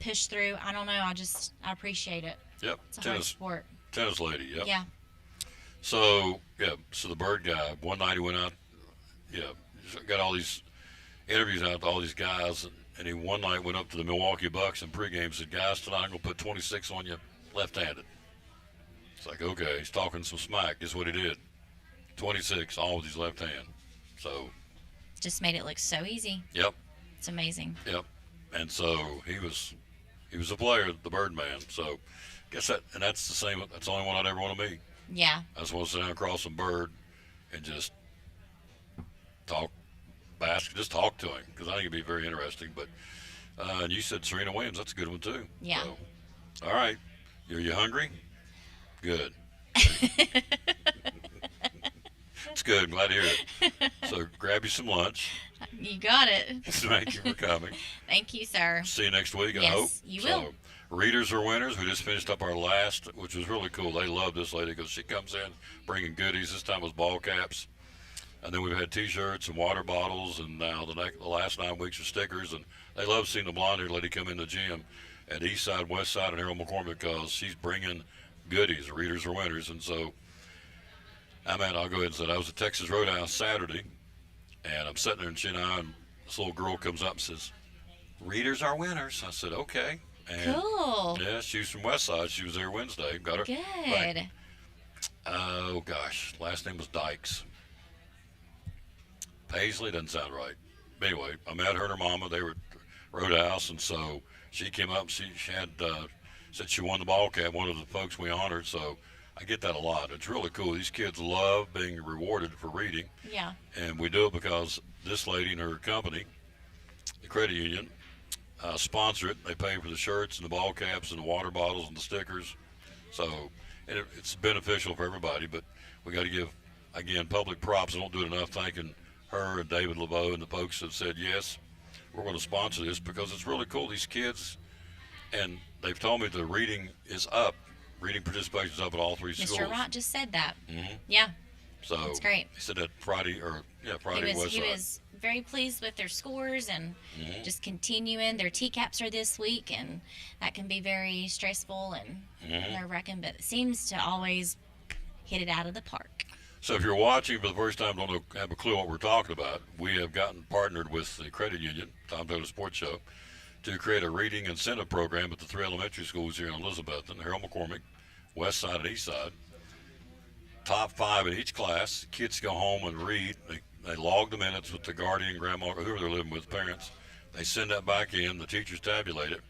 push through, I don't know, I appreciate it. Yep. It's a hard sport. Tennis lady, yep. Yeah. So the Bird guy, one night he went out, got all these interviews out to all these guys, and he one night went up to the Milwaukee Bucks and pregame said, guys, tonight I'm going to put 26 on you left-handed. It's like, okay, he's talking some smack. Guess what he did? 26, all with his left hand. So. Just made it look so easy. Yep. It's amazing. Yep. And so he was a player, the Birdman. So guess that's the same. That's the only one I'd ever want to meet. Yeah. I just want to sit down across some Bird and just talk to him because I think it'd be very interesting. But and you said Serena Williams, that's a good one too. Yeah. So, all right. Are you hungry? Good. It's good. Glad to hear it. So grab you some lunch. You got it. Thank you for coming. Thank you, sir. See you next week, I yes, hope. You will. Readers are winners. We just finished up our last, which was really cool. They love this lady because she comes in bringing goodies. This time it was ball caps. And then we've had T-shirts and water bottles, and now the last 9 weeks are stickers. And they love seeing the blonde-haired lady come in the gym at East Side, West Side, and Harold McCormick because she's bringing goodies. Readers are winners. And so, I'll go ahead and say I was at Texas Roadhouse Saturday, and I'm sitting there and this little girl comes up and says, "Readers are winners." I said, "Okay." And cool. Yeah, she was from West Side. She was there Wednesday. Got her. Good. Right. Oh gosh, last name was Dykes. Paisley doesn't sound right. But anyway, I met her and her mama. They were at Roadhouse, and so she came up. And she had said she won the ball cap. One of the folks we honored. So I get that a lot. It's really cool. These kids love being rewarded for reading. Yeah. And we do it because this lady and her company, the credit union, sponsor it. They pay for the shirts and the ball caps and the water bottles and the stickers. So it's beneficial for everybody. But we got to give, again, public props. I don't do it enough thanking her and David LeBeau and the folks that said, yes, we're going to sponsor this because it's really cool. These kids, and they've told me the reading is up. Reading participation is up at all 3 schools. Mr. Wright just said that. Mm-hmm. Yeah. So that's great. He said that Friday. He was very pleased with their scores and just continuing. Their TCAPs are this week, and that can be very stressful and nerve-wracking, but it seems to always hit it out of the park. So if you're watching for the first time, don't have a clue what we're talking about, we have partnered with the credit union, Tom Taylor Sports Show, to create a reading incentive program at the 3 elementary schools here in Elizabethton, Harold McCormick, West Side and East Side. Top 5 in each class. Kids go home and read. They log the minutes with the guardian, grandma, or whoever they're living with, parents. They send that back in. The teachers tabulate it.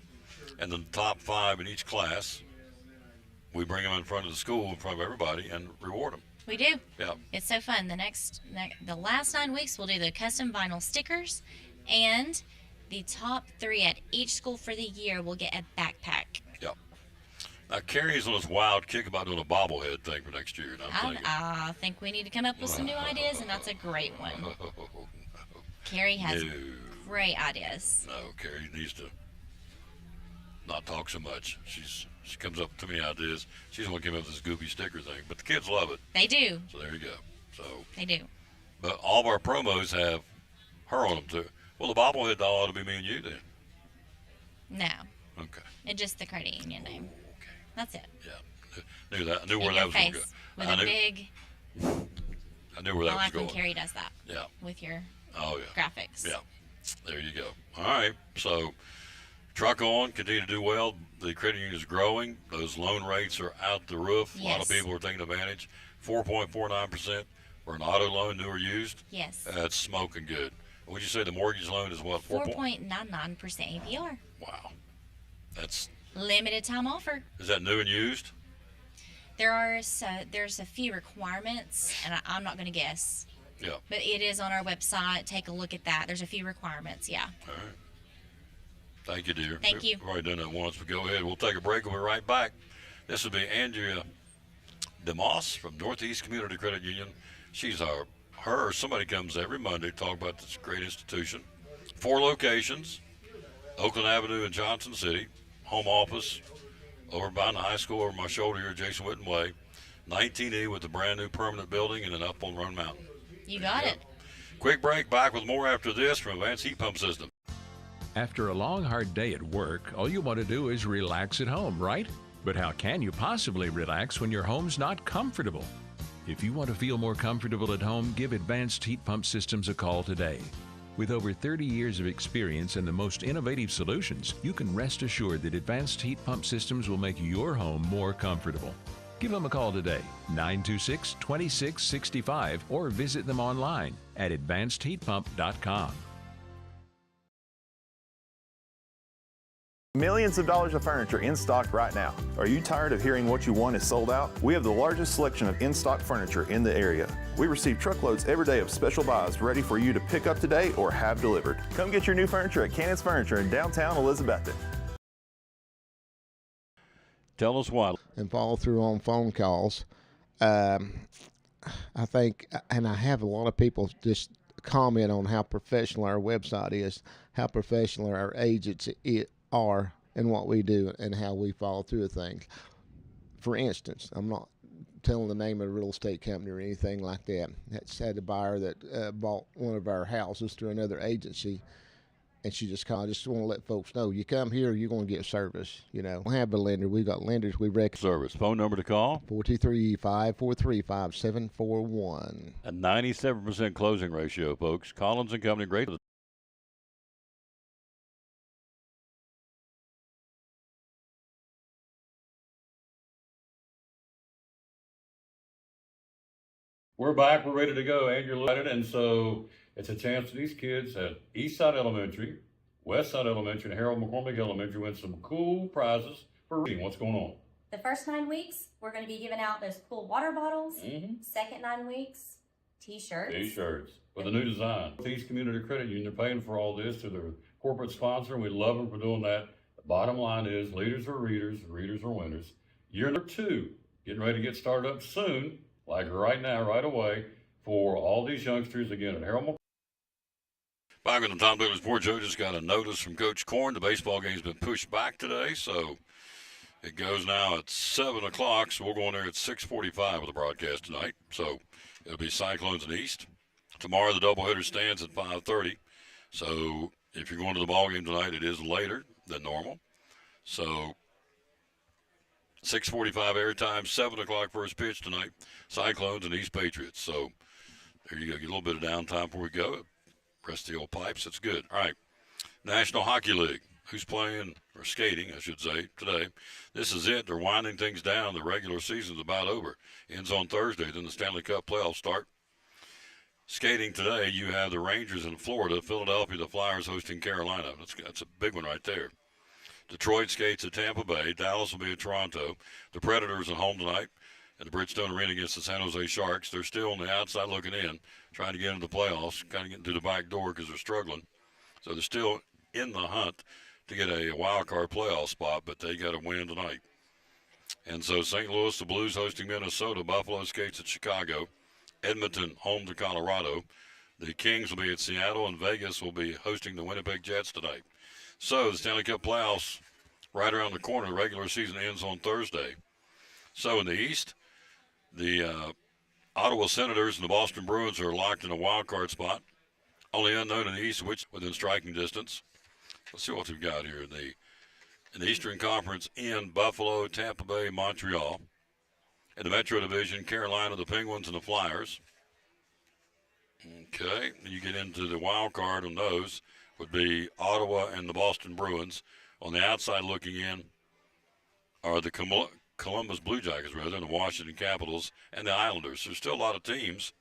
And then the top 5 in each class, we bring them in front of the school, in front of everybody, and reward them. We do. Yeah. It's so fun. The last 9 weeks, we'll do the custom vinyl stickers, and the top 3 at each school for the year will get a backpack. Yeah. Now, Carrie's on this wild kick about doing a bobblehead thing for next year. And I'm thinking, I think we need to come up with some new ideas, and that's a great one. Carrie has great ideas. No, Carrie needs to not talk so much. She comes up with too many ideas. She's the one who came up with this goofy sticker thing, but the kids love it. They do. So there you go. So They do. but all of our promos have her on them too. Well, the bobblehead doll ought to be me and you then. No. Okay. It's just the credit union name. Okay. That's it. Yeah. Knew that. I knew where In that your was going to face go. with I a knew, big. I knew where that I was like when going. Carrie does that. Yeah. With your Oh yeah. graphics. Yeah. There you go. All right. So, truck on, continue to do well. The credit union is growing. Those loan rates are out the roof. A lot of Yes. people are taking advantage. 4.49% for an auto loan, new or used. Yes. That's smoking good. Would you say the mortgage loan is what? 4.99% APR. Wow. That's Limited time offer. is that new and used? There's a few requirements, and I'm not going to guess. Yeah. But it is on our website. Take a look at that. There's a few requirements. Yeah. All right. Thank you, dear. Thank you. We've already done that once, but go ahead. We'll take a break. We'll be right back. This will be Andrea DeMoss from Northeast Community Credit Union. She's somebody comes every Monday to talk about this great institution. 4 locations, Oakland Avenue in Johnson City, home office over behind the high school over my shoulder here, Jason Witten Way, 19E with the brand new permanent building, and then up on Roan Mountain. You got it. Quick break. Back with more after this from Advanced Heat Pump System. After a long, hard day at work, all you want to do is relax at home, right? But how can you possibly relax when your home's not comfortable? If you want to feel more comfortable at home, give Advanced Heat Pump Systems a call today. With over 30 years of experience and the most innovative solutions, you can rest assured that Advanced Heat Pump Systems will make your home more comfortable. Give them a call today, 926-2665, or visit them online at advancedheatpump.com. Millions of dollars of furniture in stock right now. Are you tired of hearing what you want is sold out? We have the largest selection of in-stock furniture in the area. We receive truckloads every day of special buys ready for you to pick up today or have delivered. Come get your new furniture at Cannon's Furniture in downtown Elizabethton. Tell us why. And follow through on phone calls. I think, and I have a lot of people just comment on how professional our website is, how professional our agents are, and what we do, and how we follow through with things. For instance, I'm not telling the name of a real estate company or anything like that. That's had a buyer that bought one of our houses through another agency, and she just called. I just want to let folks know, you come here, you're going to get service. You know, we have a lender. We've got lenders we recommend. Service. Phone number to call? 423-543-5741. A 97% closing ratio, folks. Collins and Company, great. We're back. We're ready to go. Andrew Ledden. And so it's a chance for these kids at Eastside Elementary, Westside Elementary, and Harold McCormick Elementary win some cool prizes for reading. What's going on? The first 9 weeks, we're going to be giving out those cool water bottles. Second 9 weeks, T-shirts. T-shirts with a new design. Northeast Community Credit Union, they're paying for all this through their corporate sponsor, and we love them for doing that. The bottom line is leaders are readers, readers are winners. Year number 2, getting ready to get started up soon, like right now, right away, for all these youngsters again at Harold. Back on the Tom Douglas Board, Joe just got a notice from Coach Corn. The baseball game's been pushed back today, so it goes now at 7 o'clock, so we'll go on there at 6:45 with the broadcast tonight. So it'll be Cyclones and East. Tomorrow the doubleheader stands at 5:30. So if you're going to the ball game tonight, it is later than normal. So 6:45 airtime, 7 o'clock first pitch tonight. Cyclones and East Patriots. So there you go. Get a little bit of downtime before we go. Rest the old pipes. That's good. All right. National Hockey League. Who's playing, or skating, I should say, today. This is it. They're winding things down. The regular season's about over. Ends on Thursday. Then the Stanley Cup playoffs start. Skating today, you have the Rangers in Florida, Philadelphia, the Flyers hosting Carolina. That's a big one right there. Detroit skates at Tampa Bay. Dallas will be at Toronto. The Predators at home tonight at the Bridgestone Arena against the San Jose Sharks. They're still on the outside looking in, trying to get into the playoffs, kind of getting through the back door because they're struggling. So they're still in the hunt to get a wild card playoff spot, but they got to win tonight. And so St. Louis, the Blues hosting Minnesota. Buffalo skates at Chicago. Edmonton home to Colorado. The Kings will be at Seattle, and Vegas will be hosting the Winnipeg Jets tonight. So the Stanley Cup playoffs right around the corner. The regular season ends on Thursday. So in the East, the Ottawa Senators and the Boston Bruins are locked in a wild card spot. Only unknown in the East, which within striking distance. Let's see what we've got here. In the Eastern Conference, in Buffalo, Tampa Bay, Montreal. In the Metro Division, Carolina, the Penguins, and the Flyers. Okay, you get into the wild card on those would be Ottawa and the Boston Bruins. On the outside looking in are the Columbus Blue Jackets, rather, and the Washington Capitals and the Islanders. There's still a lot of teams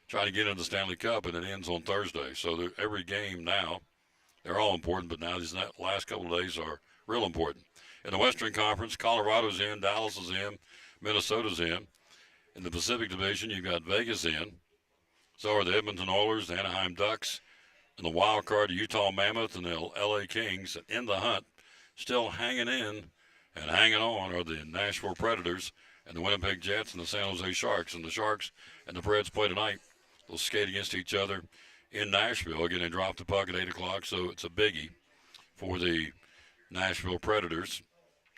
trying to get into the Stanley Cup, and it ends on Thursday. So every game now, they're all important, but now these last couple of days are real important. In the Western Conference, Colorado's in, Dallas is in, Minnesota's in. In the Pacific Division, you've got Vegas in. So are the Edmonton Oilers, the Anaheim Ducks, and the wild card, the Utah Mammoth, and the LA Kings. And in the hunt, still hanging in and hanging on, are the Nashville Predators and the Winnipeg Jets and the San Jose Sharks. And the Sharks and the Preds play tonight. They'll skate against each other in Nashville. Again, they drop the puck at 8 o'clock, so it's a biggie for the Nashville Predators.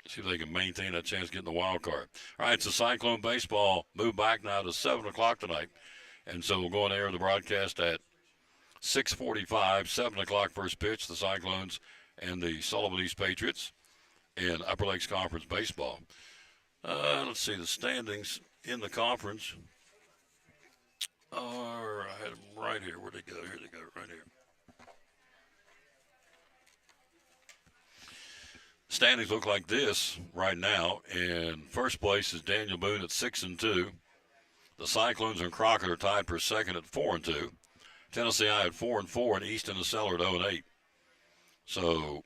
See if they can maintain that chance of getting the wild card. All right, so Cyclone Baseball moved back now to 7 o'clock tonight. And so we'll go on air the broadcast at 6:45, 7 o'clock first pitch, the Cyclones and the Sullivan East Patriots in Upper Lakes Conference Baseball. Let's see, the standings in the conference are right here. Where'd they go? Here they go, right here. Standings look like this right now. In first place is Daniel Boone at 6-2. The Cyclones and Crockett are tied for second at 4-2. Tennessee I at 4-4, and Easton and Cellar at 0-8. So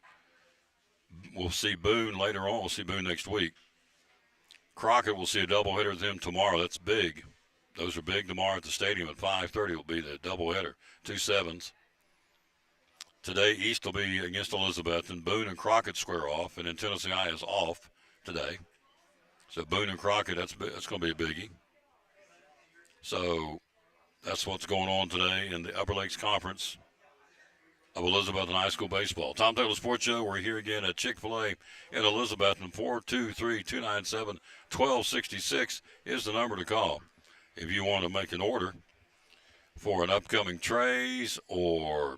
we'll see Boone later on. We'll see Boone next week. Crockett will see a doubleheader with him tomorrow. That's big. Those are big tomorrow at the stadium at 5:30. Will be the doubleheader. 2 7s. Today, East will be against Elizabeth, and Boone and Crockett square off, and then Tennessee I is off today. So Boone and Crockett, that's going to be a biggie. So that's what's going on today in the Upper Lakes Conference of Elizabethton High School Baseball. Tom Taylor Sports Show. We're here again at Chick-fil-A in Elizabethton. 423-297-1266 is the number to call if you want to make an order for an upcoming trays or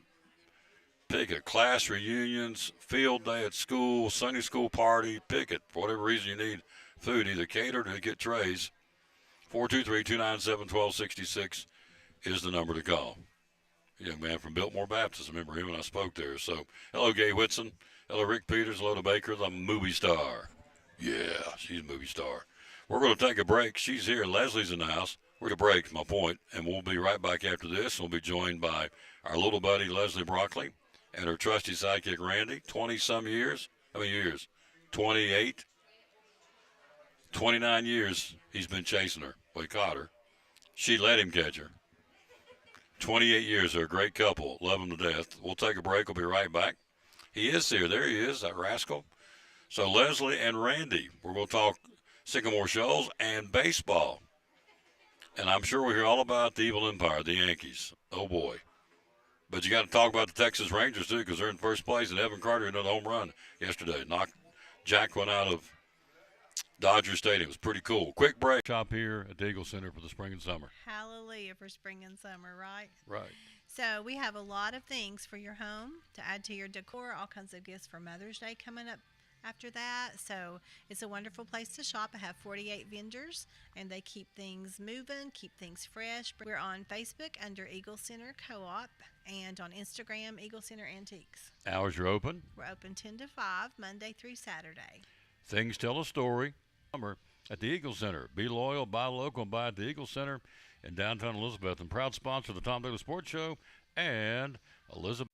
pick a class reunions, field day at school, Sunday school party, pick it. For whatever reason you need food, either catered or get trays. 423-297-1266 is the number to call. A young man from Biltmore Baptist. I remember him when I spoke there. So, hello, Gay Whitson. Hello, Rick Peters. Hello to Baker, the movie star. Yeah, she's a movie star. We're going to take a break. She's here. Leslie's in the house. We're to break, my point, and we'll be right back after this. We'll be joined by our little buddy, Leslie Broccoli, and her trusty sidekick, Randy. 20-some years. How many years? 28. 29 years he's been chasing her. Well, he caught her. She let him catch her. 28 years. They're a great couple. Love them to death. We'll take a break. We'll be right back. He is here. There he is, that rascal. So Leslie and Randy, we're going to talk Sycamore Shoals and baseball. And I'm sure we'll hear all about the evil empire, the Yankees. Oh, boy. But you got to talk about the Texas Rangers, too, because they're in first place. And Evan Carter, another home run yesterday. Knocked Jack one out of Dodger Stadium. It was pretty cool. Quick break. Shop here at the Eagle Center for the spring and summer. Hallelujah for spring and summer, right? Right. So we have a lot of things for your home to add to your decor, all kinds of gifts for Mother's Day coming up after that. So it's a wonderful place to shop. I have 48 vendors, and they keep things moving, keep things fresh. We're on Facebook under Eagle Center Co-op and on Instagram, Eagle Center Antiques. Hours are open. We're open 10 to 5, Monday through Saturday. Things tell a story. Summer at the Eagle Center. Be loyal, buy local, and buy at the Eagle Center in downtown Elizabeth. And proud sponsor of the Tom Taylor Sports Show and Elizabeth.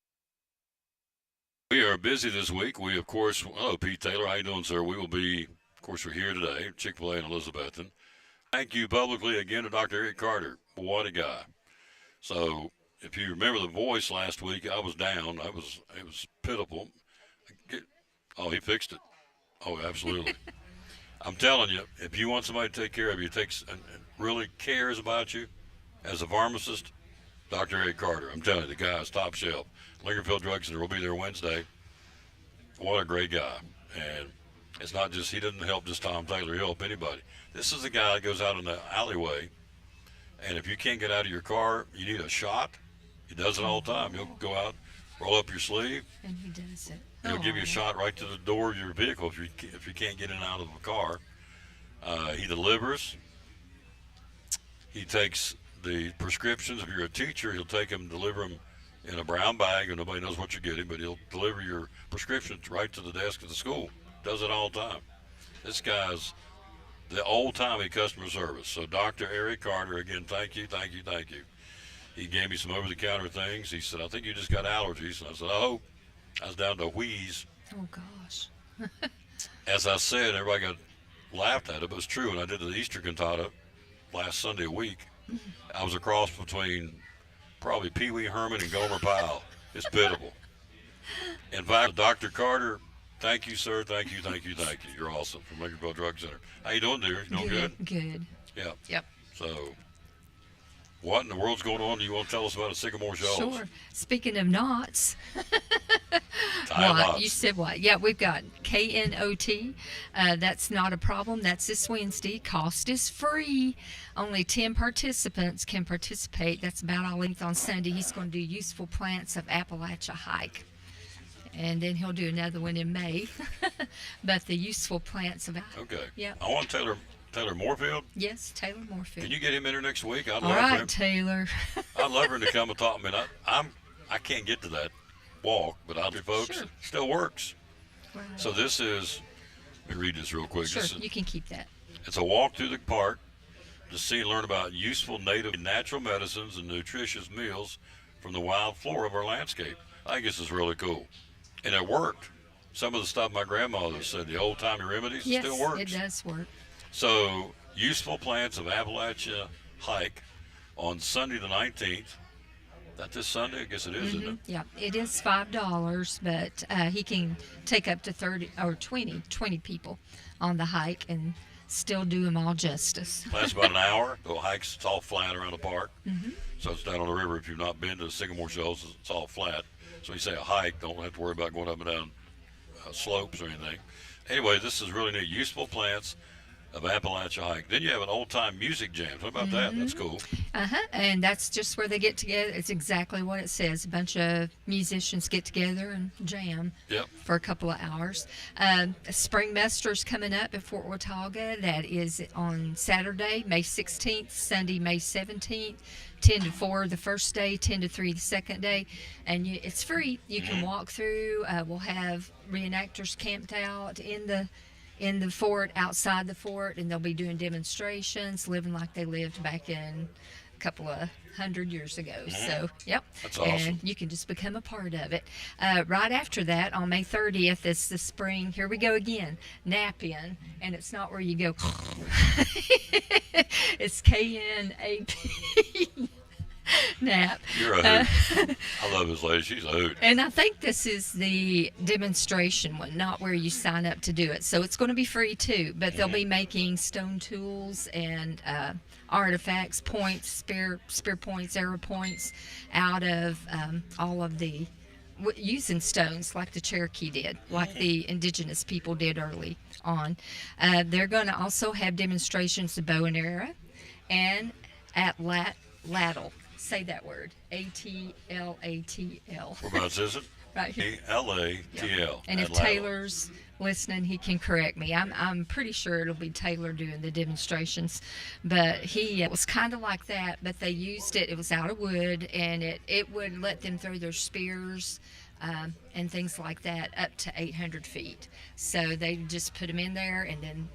We are busy this week. We, of course, hello, Pete Taylor. How you doing, sir? We will be, of course, we're here today, Chick-fil-A in Elizabethton. Thank you publicly again to Dr. Eric Carter. What a guy. So, if you remember the voice last week, I was down. It was pitiful. Oh, he fixed it. Oh, absolutely. I'm telling you, if you want somebody to take care of you, and really cares about you as a pharmacist, Dr. Eric Carter. I'm telling you, the guy is top shelf. Lincolnfield Drug Center will be there Wednesday. What a great guy. And it's not just, he doesn't help just Tom Taylor, he'll help anybody. This is the guy that goes out in the alleyway, and if you can't get out of your car, you need a shot. He does it all the time. He'll go out, roll up your sleeve, And he does it. he'll give you a shot right to the door of your vehicle if you can't get in and out of a car. He delivers. He takes the prescriptions. If you're a teacher, he'll take them, deliver them in a brown bag, and nobody knows what you're getting, but he'll deliver your prescriptions right to the desk of the school. Does it all the time. This guy's the old-timey customer service. So Dr. Eric Carter, again, thank you. He gave me some over-the-counter things. He said, I think you just got allergies. And I said, I hope. I was down to wheeze. Oh, gosh. As I said, everybody got laughed at it, but it's true. And I did the Easter cantata last Sunday a week. I was a cross between probably Pee Wee Herman and Gomer Pyle. It's pitiable. In fact, Dr. Carter, thank you, sir. Thank you. You're awesome from Lincolnville Drug Center. How you doing, dear? You doing good? Good. Yeah. Yep. So, what in the world's going on? Do you want to tell us about a Sycamore Shoals? Sure. Speaking of knots, Tie what? knots. You said what? Yeah, we've got KNOT. That's not a problem. That's this Wednesday. Cost is free. Only 10 participants can participate. That's about all length on Sunday. He's going to do Useful Plants of Appalachia hike. And then he'll do another one in May. But the Useful Plants of Okay. Yeah. I want Taylor Moorfield. Yes, Taylor Moorfield. Can you get him in here next week? I'd All love for right, him. Taylor. I'd love for him to come and talk. I mean, I can't get to that walk, but I'll do, folks. Sure. It still works. Right. So this is, let me read this real quick. Sure, This is, you can keep that. it's a walk through the park to see and learn about useful native and natural medicines and nutritious meals from the wild flora of our landscape. I think this is really cool. And it worked. Some of the stuff my grandmother said, the old-timey remedies, Yes, still works. it does work. So, Useful Plants of Appalachia hike on Sunday the 19th. That this Sunday? I guess it is, isn't it? Yeah, it is $5, but he can take up to 30 or 20 people on the hike and still do them all justice. Lasts about an hour. The hike's it's all flat around the park. Mhm. So it's down on the river. If you've not been to the Sycamore Shoals, it's all flat. So you say a hike, don't have to worry about going up and down slopes or anything. Anyway, this is really neat. Useful Plants of Appalachia hike. Then you have an old-time music jam. What about that? That's cool. And that's just where they get together. It's exactly what it says. A bunch of musicians get together and jam Yep. for a couple of hours. Spring Muster's coming up at Fort Watauga. That is on Saturday, May 16th, Sunday, May 17th. 10 to 4 the first day, 10 to 3 the second day, and it's free. You can walk through. We'll have reenactors camped out in the fort, outside the fort, and they'll be doing demonstrations, living like they lived back in a couple of 100 years ago. So, yep. That's awesome. And you can just become a part of it. Right after that, on May 30th, it's the spring. Here we go again. Nap in, and it's not where you go. It's KNAP. Nap. You're a hoot. I love this lady. She's a hoot. And I think this is the demonstration one, not where you sign up to do it. So it's going to be free too, but they'll be making stone tools and artifacts, points, spear points, arrow points out of all of the using stones like the Cherokee did, like the indigenous people did early on. They're going to also have demonstrations of bow and arrow and at Lattle. Say that word. ATLATL. Whereabouts is it? Right here. ALATL. And if Taylor's listening, he can correct me. I'm pretty sure it'll be Taylor doing the demonstrations. But it was kind of like that, but they used it. It was out of wood, and it would let them throw their spears and things like that up to 800 feet. So they just put them in there, and then...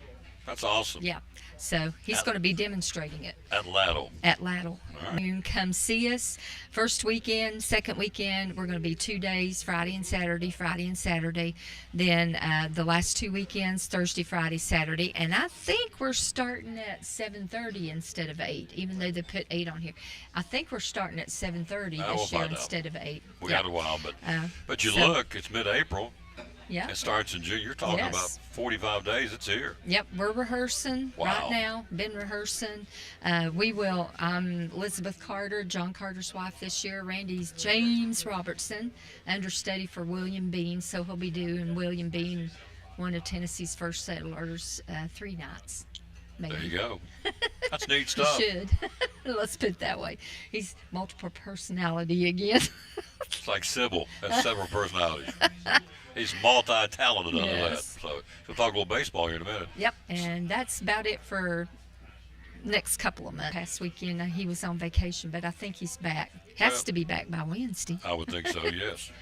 That's awesome. Yeah. So he's going to be demonstrating it. At Lattle. At Lattle. You can come see us. First weekend, second weekend, we're going to be 2 days, Friday and Saturday. Then the last 2 weekends, Thursday, Friday, Saturday. And I think we're starting at 7:30 instead of 8, even though they put 8 on here. I think we're starting at 7:30 We'll this year find out. instead of 8. We got a while, but you so- look, it's mid-April. Yeah. It starts in June. You're talking Yes. about 45 days. It's here. Yep, we're rehearsing Wow. right now. Been rehearsing. We will. I'm Elizabeth Carter, John Carter's wife this year. Randy's James Robertson, understudy for William Bean. So he'll be doing William Bean, one of Tennessee's first settlers, 3 nights. Maybe. There you go. That's neat stuff. Should. Let's put it that way. He's multiple personality again. It's like Sybil has several personalities. He's multi-talented under Yes. that. So we'll talk a little baseball here in a minute. Yep, and that's about it for next couple of months. Past weekend he was on vacation, but I think he's back. Has Well, to be back by Wednesday. I would think so, yes.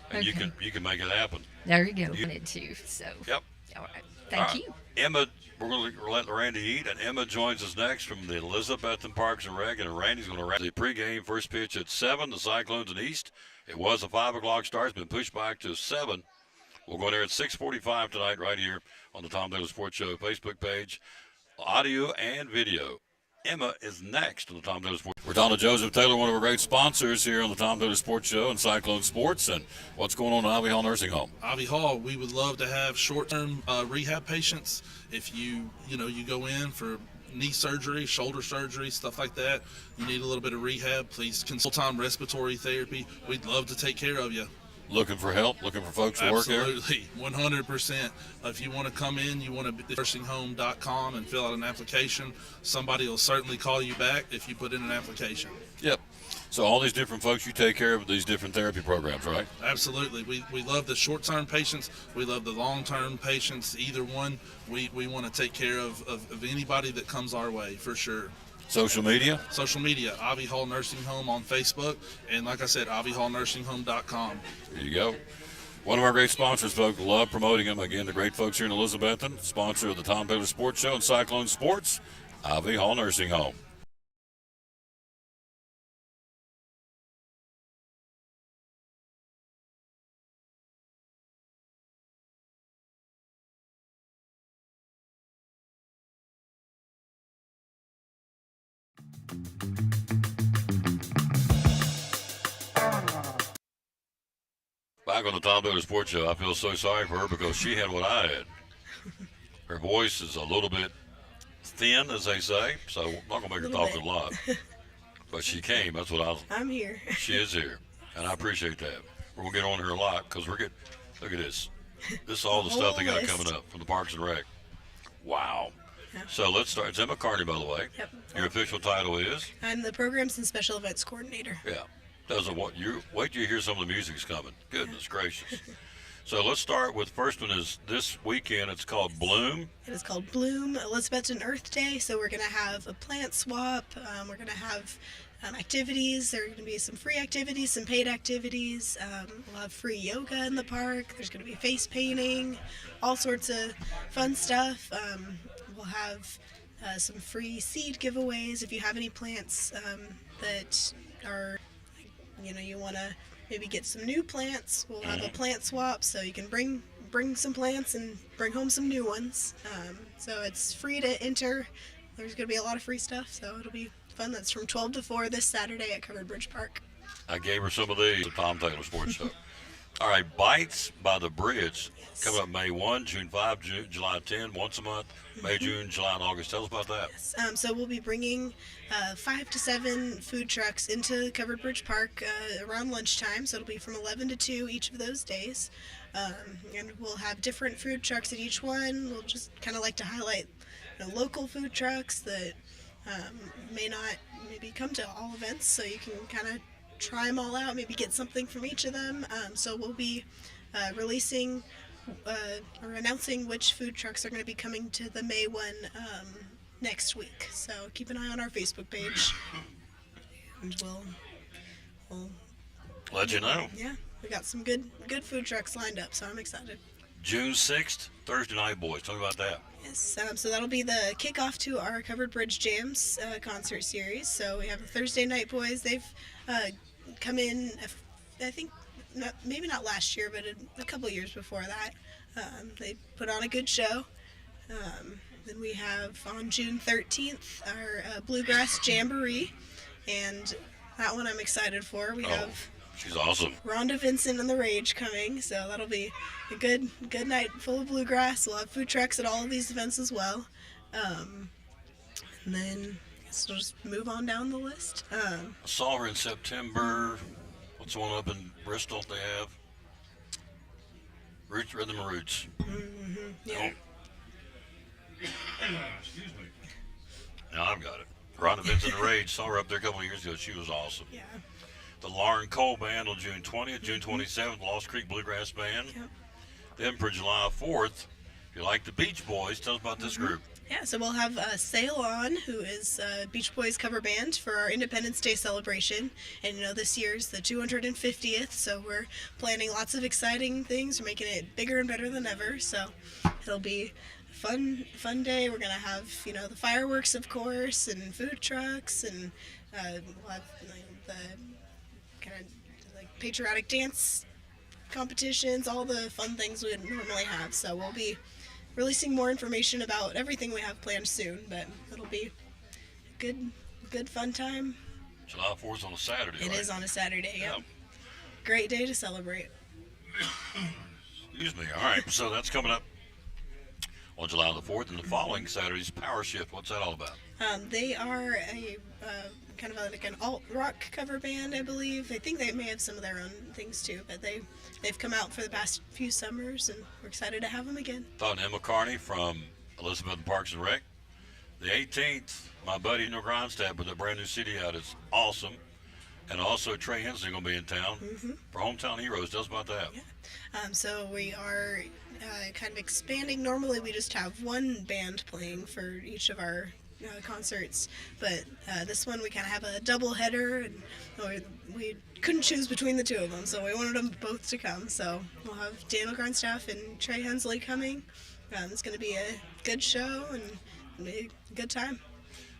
And Okay. you can make it happen. There you go. Wanted to. So. Yep. All right. All Thank right. you. Emma, we're going to let Randy eat, and Emma joins us next from the Elizabethton Parks and Rec, and Randy's going to wrap the pregame first pitch at 7, the Cyclones in East. It was a 5 o'clock start. It's been pushed back to 7. We'll go there at 6:45 tonight right here on the Tom Taylor Sports Show Facebook page, audio and video. Emma is next on the Tom Taylor Sports. We're talking to Joseph Taylor, one of our great sponsors here on the Tom Taylor Sports Show and Cyclone Sports. And what's going on at Ivy Hall Nursing Home? Ivy Hall, we would love to have short-term rehab patients. If you go in for knee surgery, shoulder surgery, stuff like that, you need a little bit of rehab, please consult on respiratory therapy. We'd love to take care of you. Looking for help? Looking for folks to work here? Absolutely, 100%. If you want to come in, you want to be at nursinghome.com and fill out an application. Somebody will certainly call you back if you put in an application. Yep. So all these different folks, you take care of these different therapy programs, right? Absolutely. We love the short-term patients. We love the long-term patients. Either one, we want to take care of anybody that comes our way, for sure. Social media? Social media, Ivy Hall Nursing Home on Facebook, and like I said, ivyhallnursinghome.com. There you go. One of our great sponsors, folks. Love promoting them. Again, the great folks here in Elizabethton, sponsor of the Tom Taylor Sports Show and Cyclone Sports, Ivy Hall Nursing Home. Back on the Tom Taylor Sports Show, I feel so sorry for her because she had what I had. Her voice is a little bit thin, as they say, so I'm not going to make her talk a lot. But she came. That's what I'm here. She is here, and I appreciate that. We're going to get on her a lot because look at this. This is all the stuff they got coming up from the Parks and Rec. Wow. Yeah. So let's start. It's Emma Carney, by the way. Yep. Your official title is? I'm the Programs and Special Events Coordinator. Yeah. Doesn't want you wait till you hear some of the music's coming. Goodness gracious. So let's start with first one is this weekend. It's called Bloom. It is called Bloom Elizabethton Earth Day. So we're going to have a plant swap. We're going to have activities. There are going to be some free activities, some paid activities. We'll have free yoga in the park. There's going to be face painting, all sorts of fun stuff. We'll have some free seed giveaways. If you have any plants that are, you want to maybe get some new plants, we'll have a plant swap, so you can bring some plants and bring home some new ones. So it's free to enter. There's going to be a lot of free stuff, so it'll be fun. That's from 12 to 4 this Saturday at Covered Bridge Park. I gave her some of these at Tom Taylor Sports Show. All right, Bites by the Bridge. Yes. Coming up May 1, June 5, July 10, once a month. May, June, July, and August. Tell us about that. Yes. So we'll be bringing 5 to 7 food trucks into Covered Bridge Park around lunchtime. So it'll be from 11 to 2 each of those days. And we'll have different food trucks at each one. We'll just kind of like to highlight local food trucks that may not maybe come to all events. So you can kind of try them all out, maybe get something from each of them. So we'll be releasing or announcing which food trucks are going to be coming to the May 1 next week. So keep an eye on our Facebook page, and we'll let you know. Yeah, we got some good food trucks lined up, so I'm excited. June 6th, Thursday Night Boys. Tell me about that. Yes, so that'll be the kickoff to our Covered Bridge Jams concert series. So we have the Thursday Night Boys. They've come in, I think, maybe not last year, but a couple years before that. They put on a good show. Then we have on June 13th our Bluegrass Jamboree, and that one I'm excited for. We have She's awesome. Rhonda Vincent and the Rage coming, so that'll be a good night full of bluegrass. We'll have food trucks at all of these events as well. And then I guess we'll just move on down the list. I saw her in September. What's the one up in Bristol they have? Roots, Rhythm and Roots. Yeah. Excuse me. Now I've got it. Rhonda Vincent and Rage. Saw her up there a couple of years ago. She was awesome. Yeah. The Lauren Cole Band on June 20th, June 27th, Lost Creek Bluegrass Band. Yep. Then for July 4th, if you like the Beach Boys, tell us about this group. Yeah, so we'll have Sail On, who is a Beach Boys cover band for our Independence Day celebration. And this year's the 250th, so we're planning lots of exciting things. We're making it bigger and better than ever, so it'll be a fun day. We're going to have, the fireworks, of course, and food trucks, and we'll have the kind of patriotic dance competitions, all the fun things we would normally have. So we'll be releasing more information about everything we have planned soon, but it'll be a good fun time. July 4th on a Saturday, It right? is on a Saturday, yeah. Great day to celebrate. Excuse me. All right, so that's coming up on July the 4th, and the following Saturday's Power Shift. What's that all about? They are a kind of like an alt rock cover band, I believe. I think they may have some of their own things too, but they've come out for the past few summers, and we're excited to have them again. Thought Emma Carney from Elizabeth and Parks and Rec. The 18th, my buddy Neil Grindstaff with a brand new CD out is awesome. And also Trey Hensley going to be in town for Hometown Heroes. Tell us about that. So we are kind of expanding. Normally we just have one band playing for each of our concerts, but this one we kind of have a double header, and we couldn't choose between the two of them, so we wanted them both to come. So we'll have Daniel Grindstaff and Trey Hensley coming. It's going to be a good show and a good time.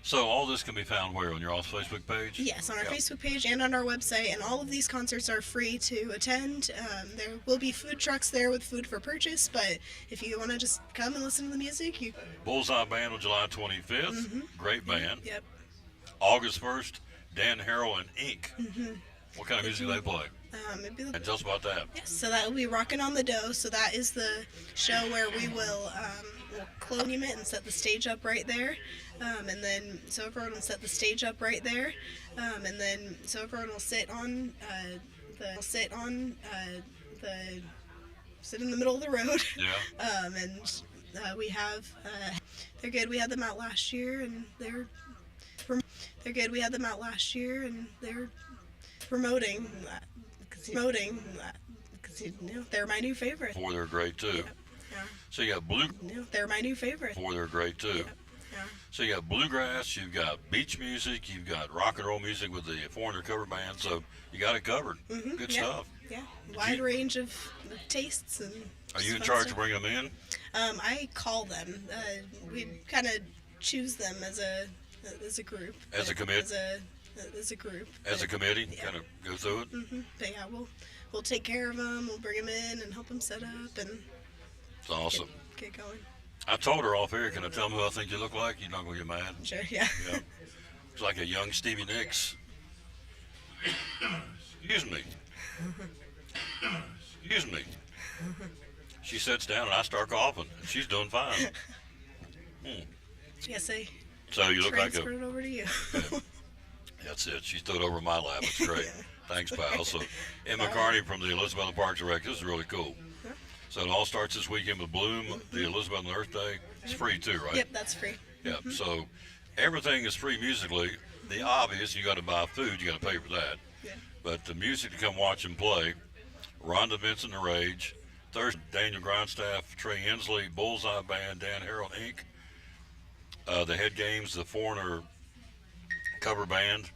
So all this can be found where? On your all's Facebook page? Yes, on our Facebook page and on our website, and all of these concerts are free to attend. There will be food trucks there with food for purchase, but if you want to just come and listen to the music, you... Bullseye Band on July 25th. Great band. Yep. August 1st, Dan Harrell and Inc. What kind of music do they play? And tell us about that. Yes, so that will be Rockin' on the Dough. So that is the show where we will we'll close monument and set the stage up right there. And then, so everyone will set the stage up right there. And then, so everyone will sit in the middle of the road. Yeah. And we have, they're good. We had them out last year, and they're good. We had them out last year, and they're promoting that. Because they're my new favorite. Four, they're great too. Yeah. So you got blue. They're my new favorite. Four, they're great too. Yeah. So you got bluegrass, you've got beach music, you've got rock and roll music with the Foreigner cover band. So you got it covered. Good stuff. Yeah, wide range of tastes and. Are you in charge of bringing them in? I call them. We kind of choose them as a group. As a committee. As a group. As a committee, kind of go through it. But yeah, we'll take care of them. We'll bring them in and help them set up and. It's awesome. Get going. I told her off air, can I tell them who I think you look like? You're not going to get mad. Sure, yeah. Looks like a young Stevie Nicks. Excuse me. Excuse me. She sits down and I start coughing. She's doing fine. Yes, so you look like transfer it over to you. That's it. She stood over my lap. It's great. Thanks, pal. So, Emma Carney from the Elizabeth and Parks and Rec. This is really cool. So it all starts this weekend with Bloom, the Elizabeth and Earth Day. It's free too, right? Yep, that's free. Yep. So everything is free musically. The obvious, you got to buy food. You got to pay for that. Yeah. But the music to come watch and play, Rhonda Vincent and the Rage. Thursday, Daniel Grindstaff, Trey Hensley, Bullseye Band, Dan Harrell, Inc. The Head Games, the Foreigner cover band,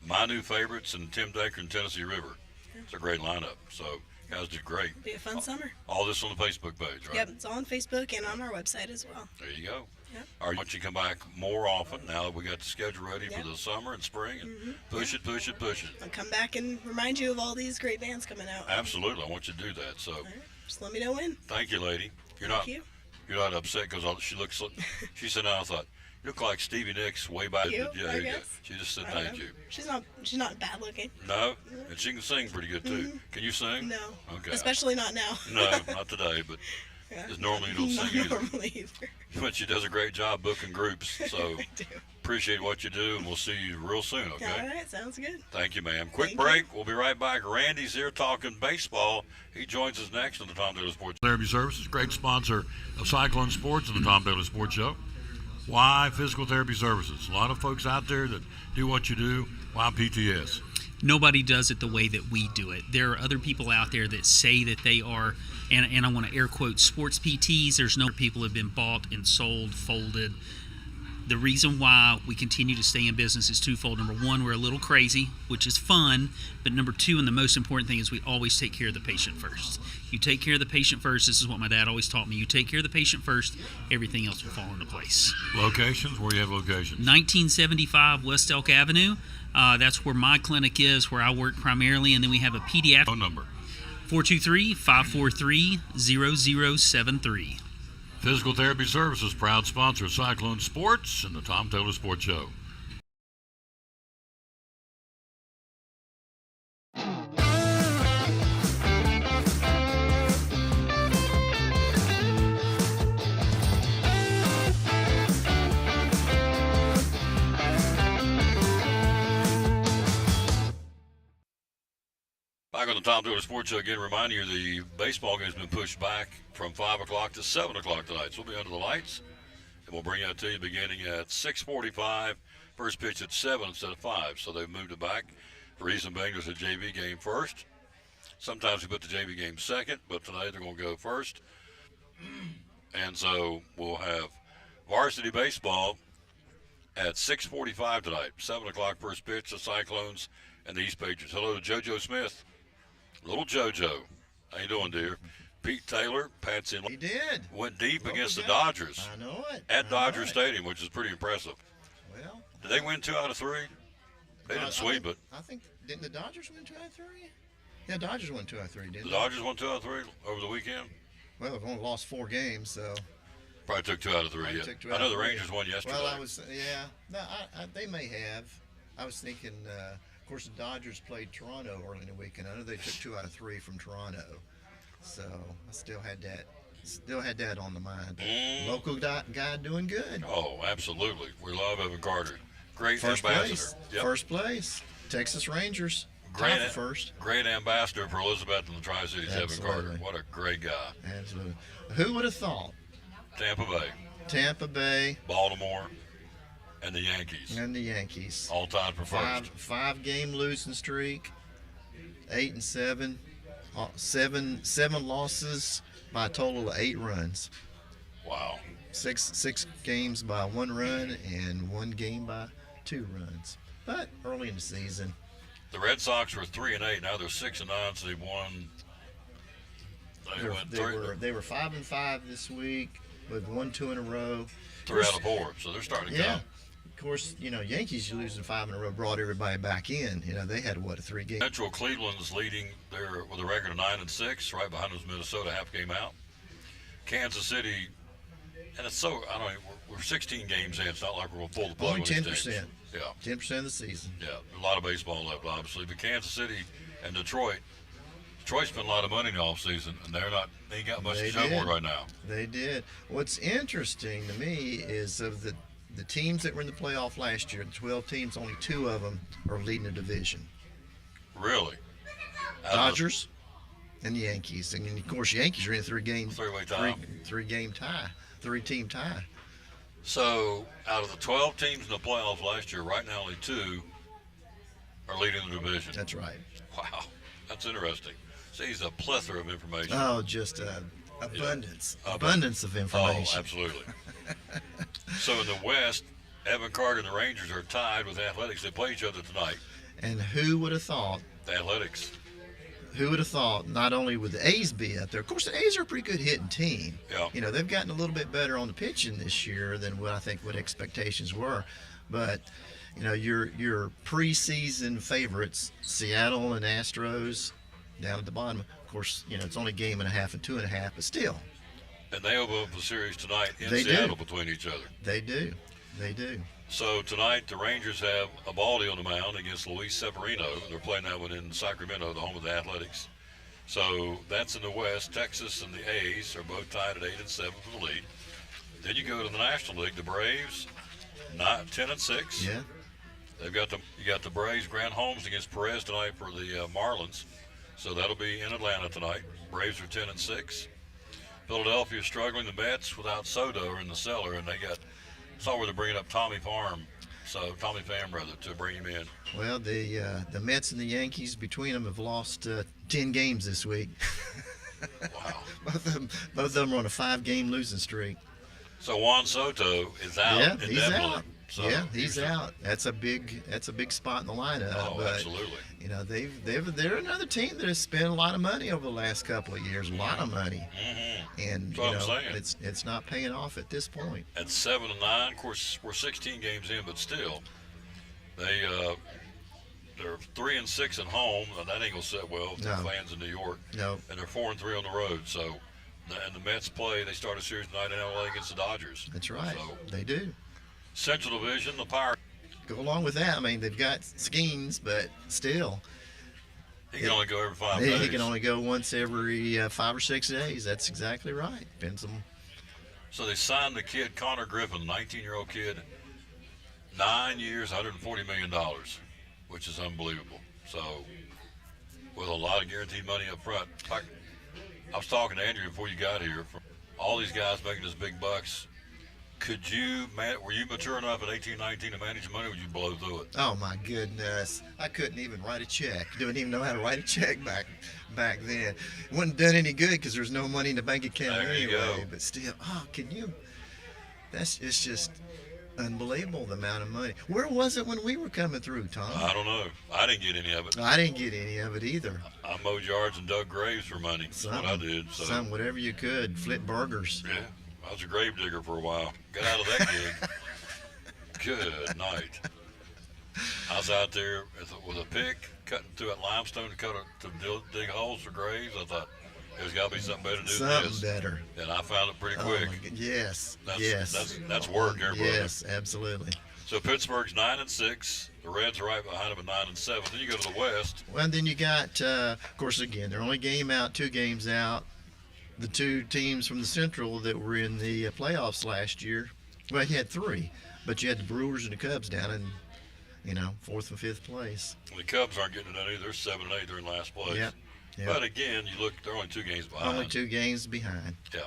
my new favorites, and Tim Daker and Tennessee River. It's a great lineup. So guys did great. It'll be a fun summer. All this on the Facebook page, right? Yep, it's on Facebook and on our website as well. There you go. Yep. All right, once you come back more often, now that we got the schedule ready for the summer and spring, and push it. I'll come back and remind you of all these great bands coming out. Absolutely, I want you to do that. So, just let me know when. Thank you, lady. You're Thank you. not upset because she looks. She said, "No." I thought You look like Stevie Nicks way back. You, Yeah, I you go. guess. She just said I don't thank know. you. She's not bad looking. No, and she can sing pretty good too. Mhm. Can you sing? No. Okay. Especially not now. No, not today, but Yeah. just normally you don't Not sing either. normally either. But she does a great job booking groups. So I do. appreciate what you do, and we'll see you real soon. Okay. All right, sounds good. Thank you, ma'am. Quick Thank break. We'll be right back. Randy's here talking baseball. He joins us next on the Tom Taylor Sports Therapy Services, great sponsor of Cyclone Sports and the Tom Taylor Sports Show. Why Physical Therapy Services? A lot of folks out there that do what you do. Why PTS? Nobody does it the way that we do it. There are other people out there that say that they are, and I want to air quote, sports PTs. There's no people have been bought and sold, folded. The reason why we continue to stay in business is twofold. Number one, we're a little crazy, which is fun. But number two, and the most important thing, is we always take care of the patient first. You take care of the patient first. This is what my dad always taught me. You take care of the patient first, everything else will fall into place. Locations? Where do you have locations? 1975 West Elk Avenue. That's where my clinic is, where I work primarily. And then we have a pediatric phone number. 423-543-0073. Physical Therapy Services, proud sponsor of Cyclone Sports and the Tom Taylor Sports Show. Back on the Tom Taylor Sports Show again, reminding you the baseball game has been pushed back from 5 o'clock to 7 o'clock tonight. So we'll be under the lights, and we'll bring that to you beginning at 6:45. First pitch at 7 instead of 5. So they've moved it back. The reason being there's a JV game first. Sometimes we put the JV game second, but tonight they're going to go first. And so we'll have varsity baseball at 6:45 tonight. 7 o'clock first pitch, the Cyclones and the East Patriots. Hello to JoJo Smith. Little JoJo. How you doing, dear? Pete Taylor, Patsy. He did. Went deep Broke against it the down. Dodgers. I know it. At I Dodger know it. Stadium, which is pretty impressive. Well, Did they win 2 out of 3? They didn't sweep it. I think, didn't the Dodgers win 2 out of 3? Yeah, Dodgers won 2 out of 3, didn't The they? Dodgers won 2 out of 3 over the weekend. Well, they've only lost 4 games, so. Probably took 2 out of 3. Probably Yeah. took 2 I out know of the 3. Rangers won yesterday. Well, no, they may have. I was thinking, of course, the Dodgers played Toronto early in the weekend. I know they took 2 out of 3 from Toronto, so I still had that on the mind. But local guy doing good. Oh, absolutely. We love Evan Carter. Great First ambassador. place. Yep. First place. Texas Rangers. Great, Tied for first. Great ambassador for Elizabeth and the Tri-Cities, Evan Carter. Absolutely. What a great guy. Absolutely. Who would have thought? Tampa Bay, Tampa Bay Baltimore, and the Yankees. and the Yankees. All tied for first. Five game losing streak. 8 and 7. Seven losses by a total of 8 runs. Wow. Six games by 1 run and 1 game by 2 runs. But early in the season. The Red Sox were 3-8. Now they're 6-9. So they won. They were 5 and 5 this week with 1-2 in a row. 3 out of 4. So they're starting to Yeah. come. Of course, Yankees losing 5 in a row brought everybody back in. They had a 3 game. Central Cleveland's leading there with a record of 9-6. Right behind them is Minnesota, half game out. Kansas City, and it's so we're 16 games in. It's not like we're going to pull the plug. Only on these 10%. teams. Yeah. 10% of the season. Yeah, a lot of baseball left, obviously. But Kansas City and Detroit spent a lot of money in the offseason, and they ain't got much to show for it right now. They did. What's interesting to me is of the teams that were in the playoff last year, the 12 teams, only 2 of them are leading the division. Really? Dodgers and the Yankees. And of course, Yankees are in a 3-game tie. 3-game tie, 3-team tie. So, out of the 12 teams in the playoffs last year, right now only 2 are leading the division. That's right. Wow, that's interesting. See, he's a plethora of information. Oh, just abundance. Yeah. Abundance of information. Oh, absolutely. So in the West, Evan Carter and the Rangers are tied with Athletics. They play each other tonight. And who would have thought? The Athletics. Who would have thought not only would the A's be up there? Of course, the A's are a pretty good hitting team. Yeah. They've gotten a little bit better on the pitching this year than what expectations were. But, your preseason favorites, Seattle and Astros, down at the bottom. Of course, it's only a game and a half and 2.5, but still. And they open up a series tonight in They Seattle do. between each other. They do. They do. So tonight the Rangers have Ebaldi on the mound against Luis Severino. They're playing that one in Sacramento, the home of the Athletics. So that's in the West. Texas and the A's are both tied at 8-7 for the lead. Then you go to the National League. The Braves, 10-6. Yeah. You got the Braves Grand Homes against Perez tonight for the Marlins. So that'll be in Atlanta tonight. Braves are 10-6. Philadelphia is struggling. The Mets without Soto are in the cellar, and I saw where they're bringing up Tommy Pham to bring him in. Well, the Mets and the Yankees between them have lost 10 games this week. Wow. Both of them are on a 5-game losing streak. So Juan Soto is out. Yeah, he's indefinitely. out. So Yeah, he's out. That's a big spot in the lineup. Oh, but, absolutely. You know, they're another team that has spent a lot of money over the last couple of years. A lot of money. Mm-hmm. And That's what I'm saying. it's not paying off at this point. At 7-9, of course, we're 16 games in, but still, they're 3-6 at home. That ain't gonna sit well with the fans in New York. No. And they're 4-3 on the road. So, and the Mets start a series tonight in LA against the Dodgers. That's right. So, They do. Central Division, the Pirates. Go along with that. I mean, they've got Skeens, but still. He can only go every 5 days. He can only go once every 5 or 6 days. That's exactly right. Depends on. So they signed the kid Connor Griffin, 19-year-old kid, 9 years, $140 million, which is unbelievable. So with a lot of guaranteed money up front. I was talking to Andrew before you got here. From all these guys making this big bucks, were you mature enough at 18, 19 to manage money, or would you blow through it? Oh my goodness! I couldn't even write a check. Didn't even know how to write a check back then. It wouldn't done any good because there's no money in the bank account There you anyway. go. But still, can you? It's just unbelievable the amount of money. Where was it when we were coming through, Tom? I don't know. I didn't get any of it. I didn't get any of it either. I mowed yards and dug graves for money. That's what I did. So. Whatever you could, flip burgers. Yeah, I was a grave digger for a while. Got out of that gig. Good night. I was out there with a pick, cutting through that limestone to dig holes for graves. I thought there's got to be something better to do than this. Something better. And I found it pretty Oh, quick. my God. Yes. That's work there, brother. Yes, absolutely. So Pittsburgh's 9-6. The Reds are right behind them at 9-7. Then you go to the West. Well, and then you got, of course, again, they're only 2 games out. The 2 teams from the Central that were in the playoffs last year. Well, you had 3, but you had the Brewers and the Cubs down in, 4th and 5th place. The Cubs aren't getting it done either. They're 7-8. They're in last place. Yep. But again, you look, they're only 2 games behind. Only 2 games behind. Yeah.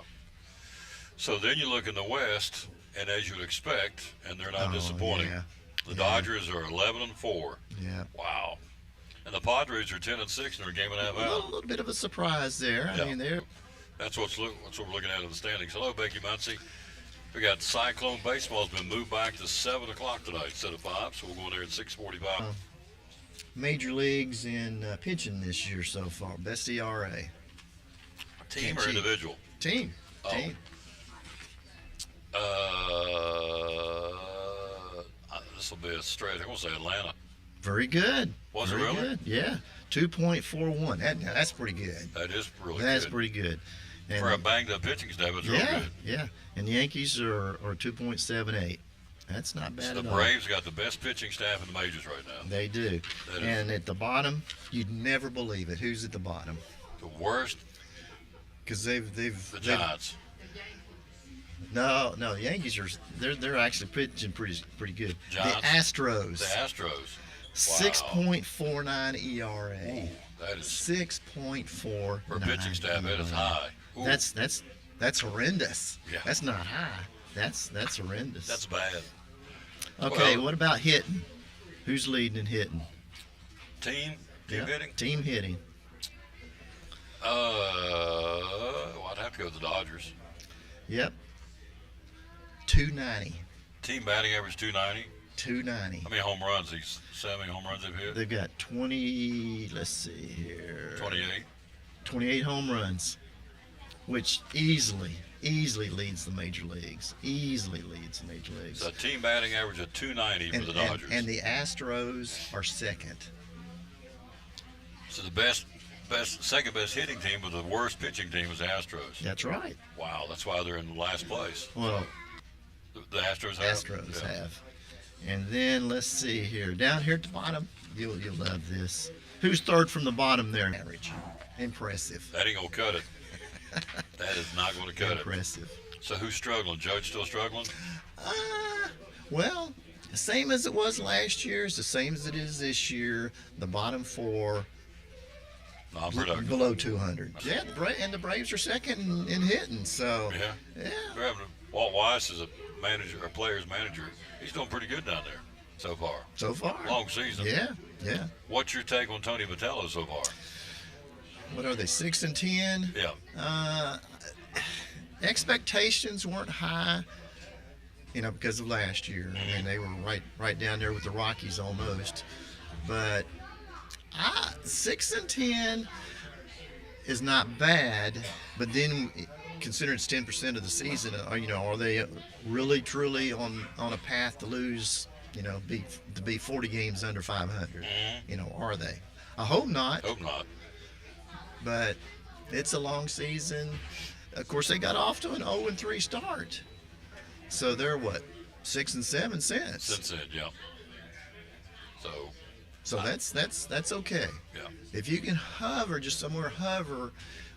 So then you look in the West, and as you would expect, and they're not disappointing. Yeah. The Dodgers are 11-4. Yeah. Wow. And the Padres are 10-6, and they're a game and a half out. A little bit of a surprise there. Yeah. I mean, That's what we're looking at in the standings. Hello, Becky Muncie. We got Cyclone Baseball's been moved back to 7 o'clock tonight instead of 5, so we'll go in there at 6:45. Major leagues in pitching this year so far. Best ERA. Team or individual? Team. Oh. Team. This will be a stretch. I'm going to say Atlanta. Very good. Was it Very really? Good. Yeah. 2.41. That's pretty good. That is really good. That's pretty good. And For a banged-up pitching staff, it's real good. Yeah. And the Yankees are 2.78. That's not bad The at all. Braves got the best pitching staff in the majors right now. They do. That is- And at the bottom, you'd never believe it. Who's at the bottom? The worst? Because they've The Giants. No, the Yankees they're actually pitching pretty good. Giants? The Astros. The Astros. Wow. 6.49 ERA. Ooh, that is 6.4 for a pitching staff. That is high. Ooh. That's horrendous. Yeah. That's not high. That's horrendous. That's bad. Okay, Well- what about hitting? Who's leading in hitting? Team Yeah, hitting. Team hitting. Well, I'd have to go with the Dodgers. Yep. 290. Team batting average 290. 290. How many home runs? How many home runs they've hit? They've got 20. Let's see here. 28. 28 home runs, which easily leads the major leagues. Easily leads the major leagues. So team batting average of 290 for the Dodgers. And the Astros are second. So the second best hitting team, but the worst pitching team was the Astros. That's right. Wow, that's why they're in last place. Well, The Astros have. Astros have. And then let's see here. Down here at the bottom, you'll love this. Who's third from the bottom there? Average. Impressive. That ain't gonna cut it. That is not gonna cut Impressive. it. So who's struggling? Judge still struggling? Well, the same as it was last year is the same as it is this year. The bottom four non-productive, below 200. Yeah, and the Braves are second in hitting. So yeah. They're having Walt Weiss is a manager, a player's manager. He's doing pretty good down there so far. So far. Long season. Yeah. What's your take on Tony Vitello so far? What are they, 6-10? Yeah. Expectations weren't high, because of last year. I mean, they were right down there with the Rockies almost. But 6-10 is not bad. But then, considering it's 10% of the season, are they really truly on a path to lose? Be 40 games under 500. Are they? I hope not. Hope not. But it's a long season. Of course, they got off to an 0-3 start. So they're what, 6-7 since? Since then, yeah. So that's okay. Yeah. If you can hover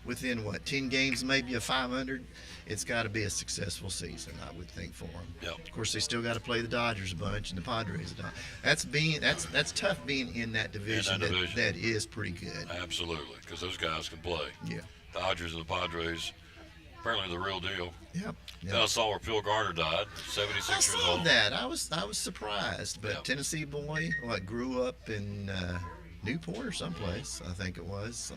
within 10 games, maybe a 500, it's got to be a successful season, I would think, for them. Yep. Of course, they still got to play the Dodgers a bunch and the Padres. That's tough being in that division. That is pretty good. Absolutely, because those guys can play. Yeah. Dodgers and the Padres, apparently the real deal. Yep. Then I saw where Phil Garner died, 76 years I saw old. that. I was surprised, but Tennessee boy, grew up in Newport or someplace, I think it was.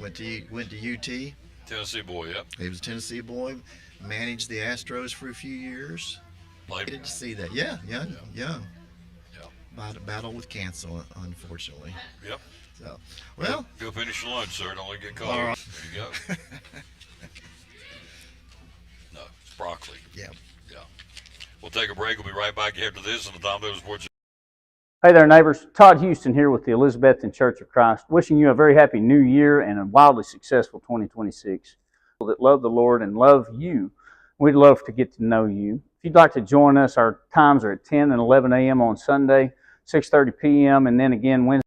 Went to UT. Tennessee boy, yep. He was a Tennessee boy. Managed the Astros for a few years. Played. Did to see that? Yeah, young. Yeah. Battle with cancer, unfortunately. Yep. So, well. Go finish your lunch, sir. Don't let it get cold. All right. There you go. No, it's broccoli. Yeah. We'll take a break. We'll be right back after this on the Tom Taylor Sports. Hey there, neighbors. Todd Houston here with the Elizabethton Church of Christ, wishing you a very happy new year and a wildly successful 2026. People that love the Lord and love you, we'd love to get to know you. If you'd like to join us, our times are at 10 and 11 a.m. on Sunday, 6:30 p.m., and then again Wednesday.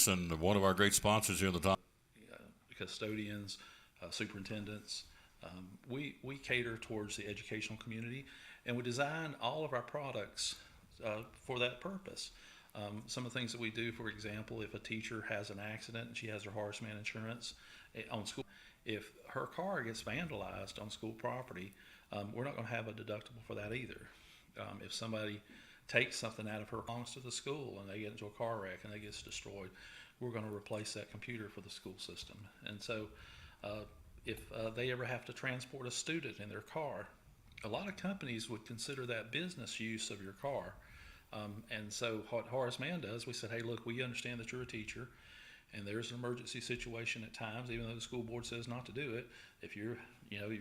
And one of our great sponsors here in the top. Custodians, superintendents. We cater towards the educational community, and we design all of our products for that purpose. Some of the things that we do, for example, if a teacher has an accident and she has her Horace Mann insurance on school, if her car gets vandalized on school property, we're not going to have a deductible for that either. If somebody takes something out of her belongs to the school and they get into a car wreck and it gets destroyed, we're going to replace that computer for the school system. And so if they ever have to transport a student in their car, a lot of companies would consider that business use of your car. And so what Horace Mann does, we said, hey, look, we understand that you're a teacher and there's an emergency situation at times, even though the school board says not to do it. If you're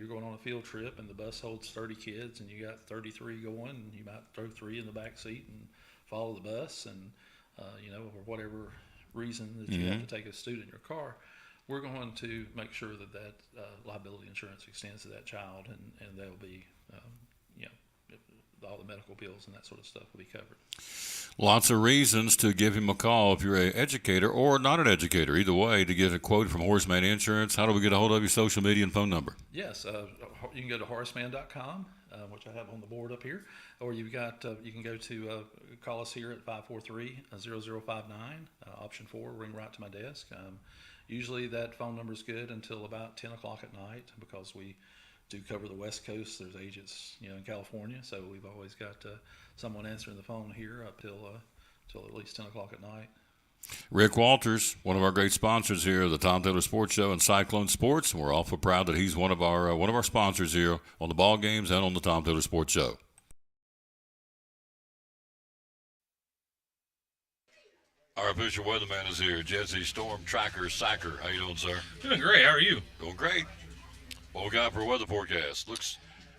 going on a field trip and the bus holds 30 kids and you got 33 going, and you might throw 3 in the back seat and follow the bus, and for whatever reason that you have to take a student in your car, we're going to make sure that liability insurance extends to that child, and they'll be, all the medical bills and that sort of stuff will be covered. Lots of reasons to give him a call if you're an educator or not an educator. Either way, to get a quote from Horace Mann Insurance. How do we get a hold of your social media and phone number? Yes, you can go to horacemann.com, which I have on the board up here, or you can go to call us here at 543-0059, option 4, ring right to my desk. Usually that phone number is good until about 10 o'clock at night because we do cover the West Coast. There's agents, in California, so we've always got someone answering the phone here up till at least 10 o'clock at night. Rick Walters, one of our great sponsors here of the Tom Taylor Sports Show and Cyclone Sports, and we're awful proud that he's one of our sponsors here on the ball games and on the Tom Taylor Sports Show. Our official weatherman is here, Jesse Storm Tracker Sacker. How you doing, sir? Doing great. How are you? Doing great. What we got for a weather forecast? Looks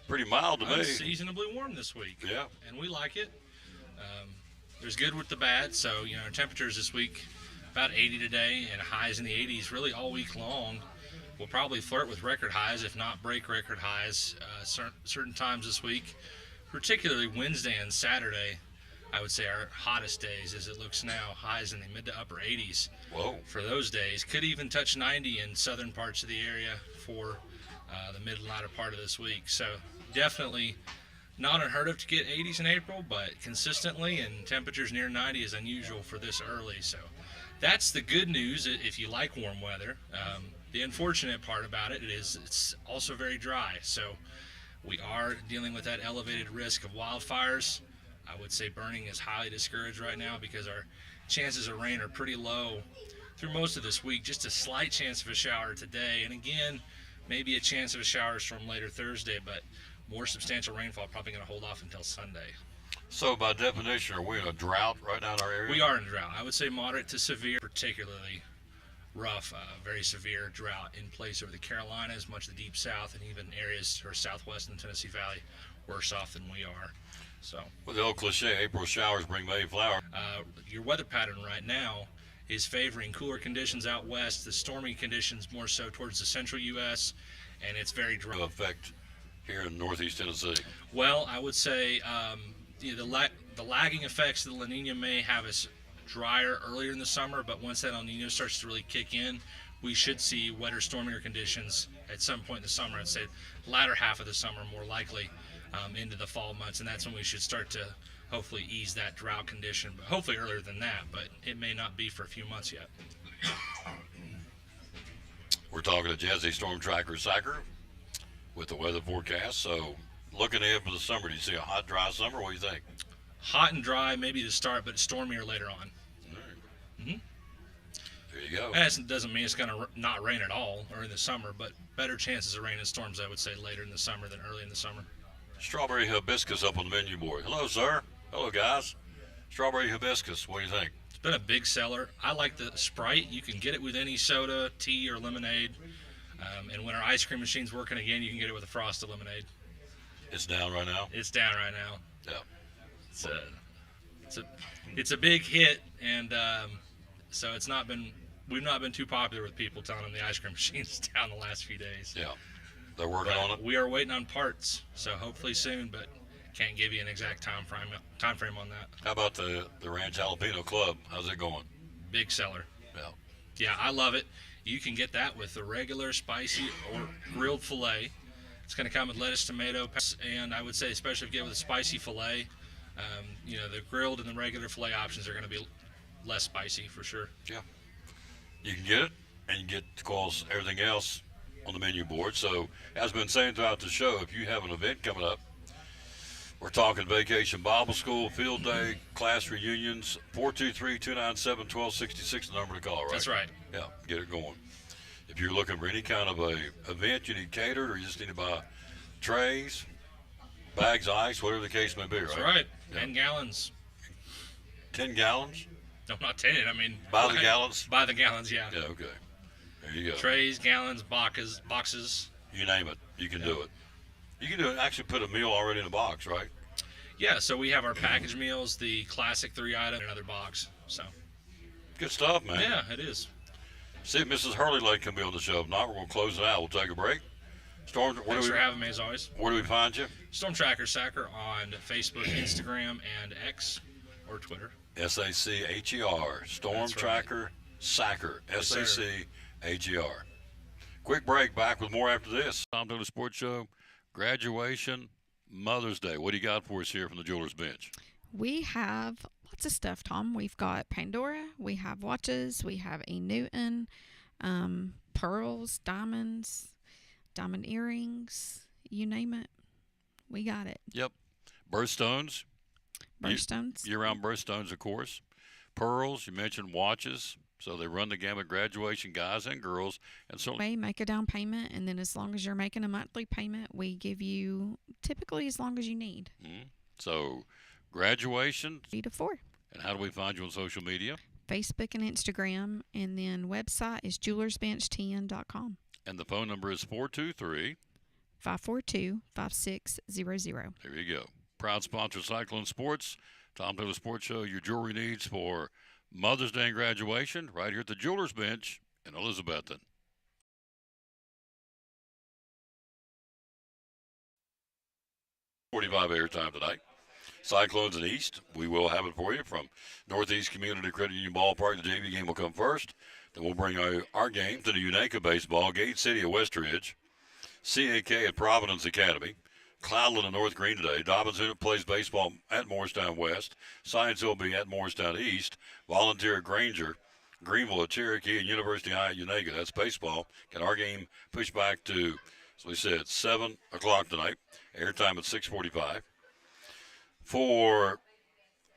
pretty mild to me. Unseasonably warm this week. Yeah. And we like it. There's good with the bad. So, temperatures this week about 80 today and highs in the 80s really all week long. We'll probably flirt with record highs, if not break record highs, certain times this week, particularly Wednesday and Saturday. I would say our hottest days as it looks now, highs in the mid to upper 80s. Whoa. For those days. Could even touch 90 in southern parts of the area for the mid and latter part of this week. So definitely not unheard of to get 80s in April, but consistently and temperatures near 90 is unusual for this early. So that's the good news if you like warm weather. The unfortunate part about it is it's also very dry. So we are dealing with that elevated risk of wildfires. I would say burning is highly discouraged right now because our chances of rain are pretty low through most of this week. Just a slight chance of a shower today, and again, maybe a chance of a shower storm later Thursday, but more substantial rainfall probably going to hold off until Sunday. So by definition, are we in a drought right now in our area? We are in a drought. I would say moderate to severe, particularly rough, very severe drought in place over the Carolinas, much of the deep south, and even areas or southwest in the Tennessee Valley worse off than we are. So, well, the old cliche, April showers bring May flower. Your weather pattern right now is favoring cooler conditions out west, the stormy conditions more so towards the central U.S., and it's very dry. Effect here in northeast Tennessee. Well, I would say the lagging effects of the La Nina may have us drier earlier in the summer, but once that El Nino starts to really kick in, we should see wetter, stormier conditions at some point in the summer. I'd say latter half of the summer more likely. Into the fall months, and that's when we should start to hopefully ease that drought condition, but hopefully earlier than that, but it may not be for a few months yet. We're talking to Jesse Storm Tracker Sacker with the weather forecast. So looking ahead for the summer, do you see a hot, dry summer? What do you think? Hot and dry, maybe to start, but stormier later on. Mm-hmm. There you go. That doesn't mean it's going to not rain at all or in the summer, but better chances of rain and storms, I would say, later in the summer than early in the summer. Strawberry hibiscus up on the menu board. Hello, sir. Hello, guys. Strawberry hibiscus. What do you think? It's been a big seller. I like the Sprite. You can get it with any soda, tea, or lemonade. And when our ice cream machine's working again, you can get it with a frosted lemonade. It's down right now? It's down right now. Yeah. It's a big hit, and so we've not been too popular with people telling them the ice cream machine's down the last few days. Yeah. They're working on it. We are waiting on parts, so hopefully soon, but can't give you an exact time frame on that. How about the Ranch Jalapeno Club? How's it going? Big seller. Yeah. Yeah, I love it. You can get that with the regular spicy or grilled filet. It's going to come with lettuce, tomato, and I would say especially if you get with a spicy filet, the grilled and the regular filet options are going to be less spicy for sure. Yeah. You can get it, and you get, of course, everything else on the menu board. So, as been saying throughout the show, if you have an event coming up, we're talking Vacation Bible School, Field Day, class reunions, 423-297-1266, the number to call, right? That's right. Yeah, get it going. If you're looking for any kind of a event you need catered, or you just need to buy trays, bags of ice, whatever the case may be, right? That's right. Yeah. 10 gallons. 10 gallons? No, not 10. I mean, by the gallons? By the gallons, yeah. Yeah, okay. There you go. Trays, gallons, boxes. You name it, you can do it. You can do it. Actually, put a meal already in a box, right? Yeah. So we have our packaged meals, the classic 3-item, in another box. So. Good stuff, man. Yeah, it is. See if Mrs. Hurley Lake can be on the show. If not, we're gonna close it out. We'll take a break. Storm, thanks for having me as always. Where do we find you? Storm Tracker Sacker on Facebook, Instagram, and X, or Twitter. SACHER. Storm That's Tracker right. Sacker. Yes, sir. SACHER. Quick break. Back with more after this. Tom Taylor Sports Show. Graduation, Mother's Day. What do you got for us here from the Jeweler's Bench? We have lots of stuff, Tom. We've got Pandora. We have watches. We have E. Newton, pearls, diamonds, diamond earrings. You name it, we got it. Yep. Birthstones. Birthstones. Year-round birthstones, of course. Pearls. You mentioned watches. So they run the gamut, graduation, guys and girls, and certainly make a down payment, and then as long as you're making a monthly payment, we give you typically as long as you need. So, graduation. 3 to 4. And how do we find you on social media? Facebook and Instagram, and then website is jewelersbench10.com. And the phone number is 423 542-5600. There you go. Proud sponsor of Cyclone Sports. Tom Taylor Sports Show, your jewelry needs for Mother's Day and graduation right here at the Jewelers Bench in Elizabethton. .45 airtime tonight. Cyclones in East. We will have it for you from Northeast Community Credit Union Ballpark. The JV game will come first. Then we'll bring our game to the UNACA baseball. Gate City at Westridge. CAK at Providence Academy. Cloudland and North Green today. Dobbins Unit plays baseball at Morristown West. Science will be at Morristown East. Volunteer at Granger. Greenville at Cherokee, and University High at UNACA. That's baseball. Can our game push back to, as we said, 7 o'clock tonight. Airtime at 6:45. For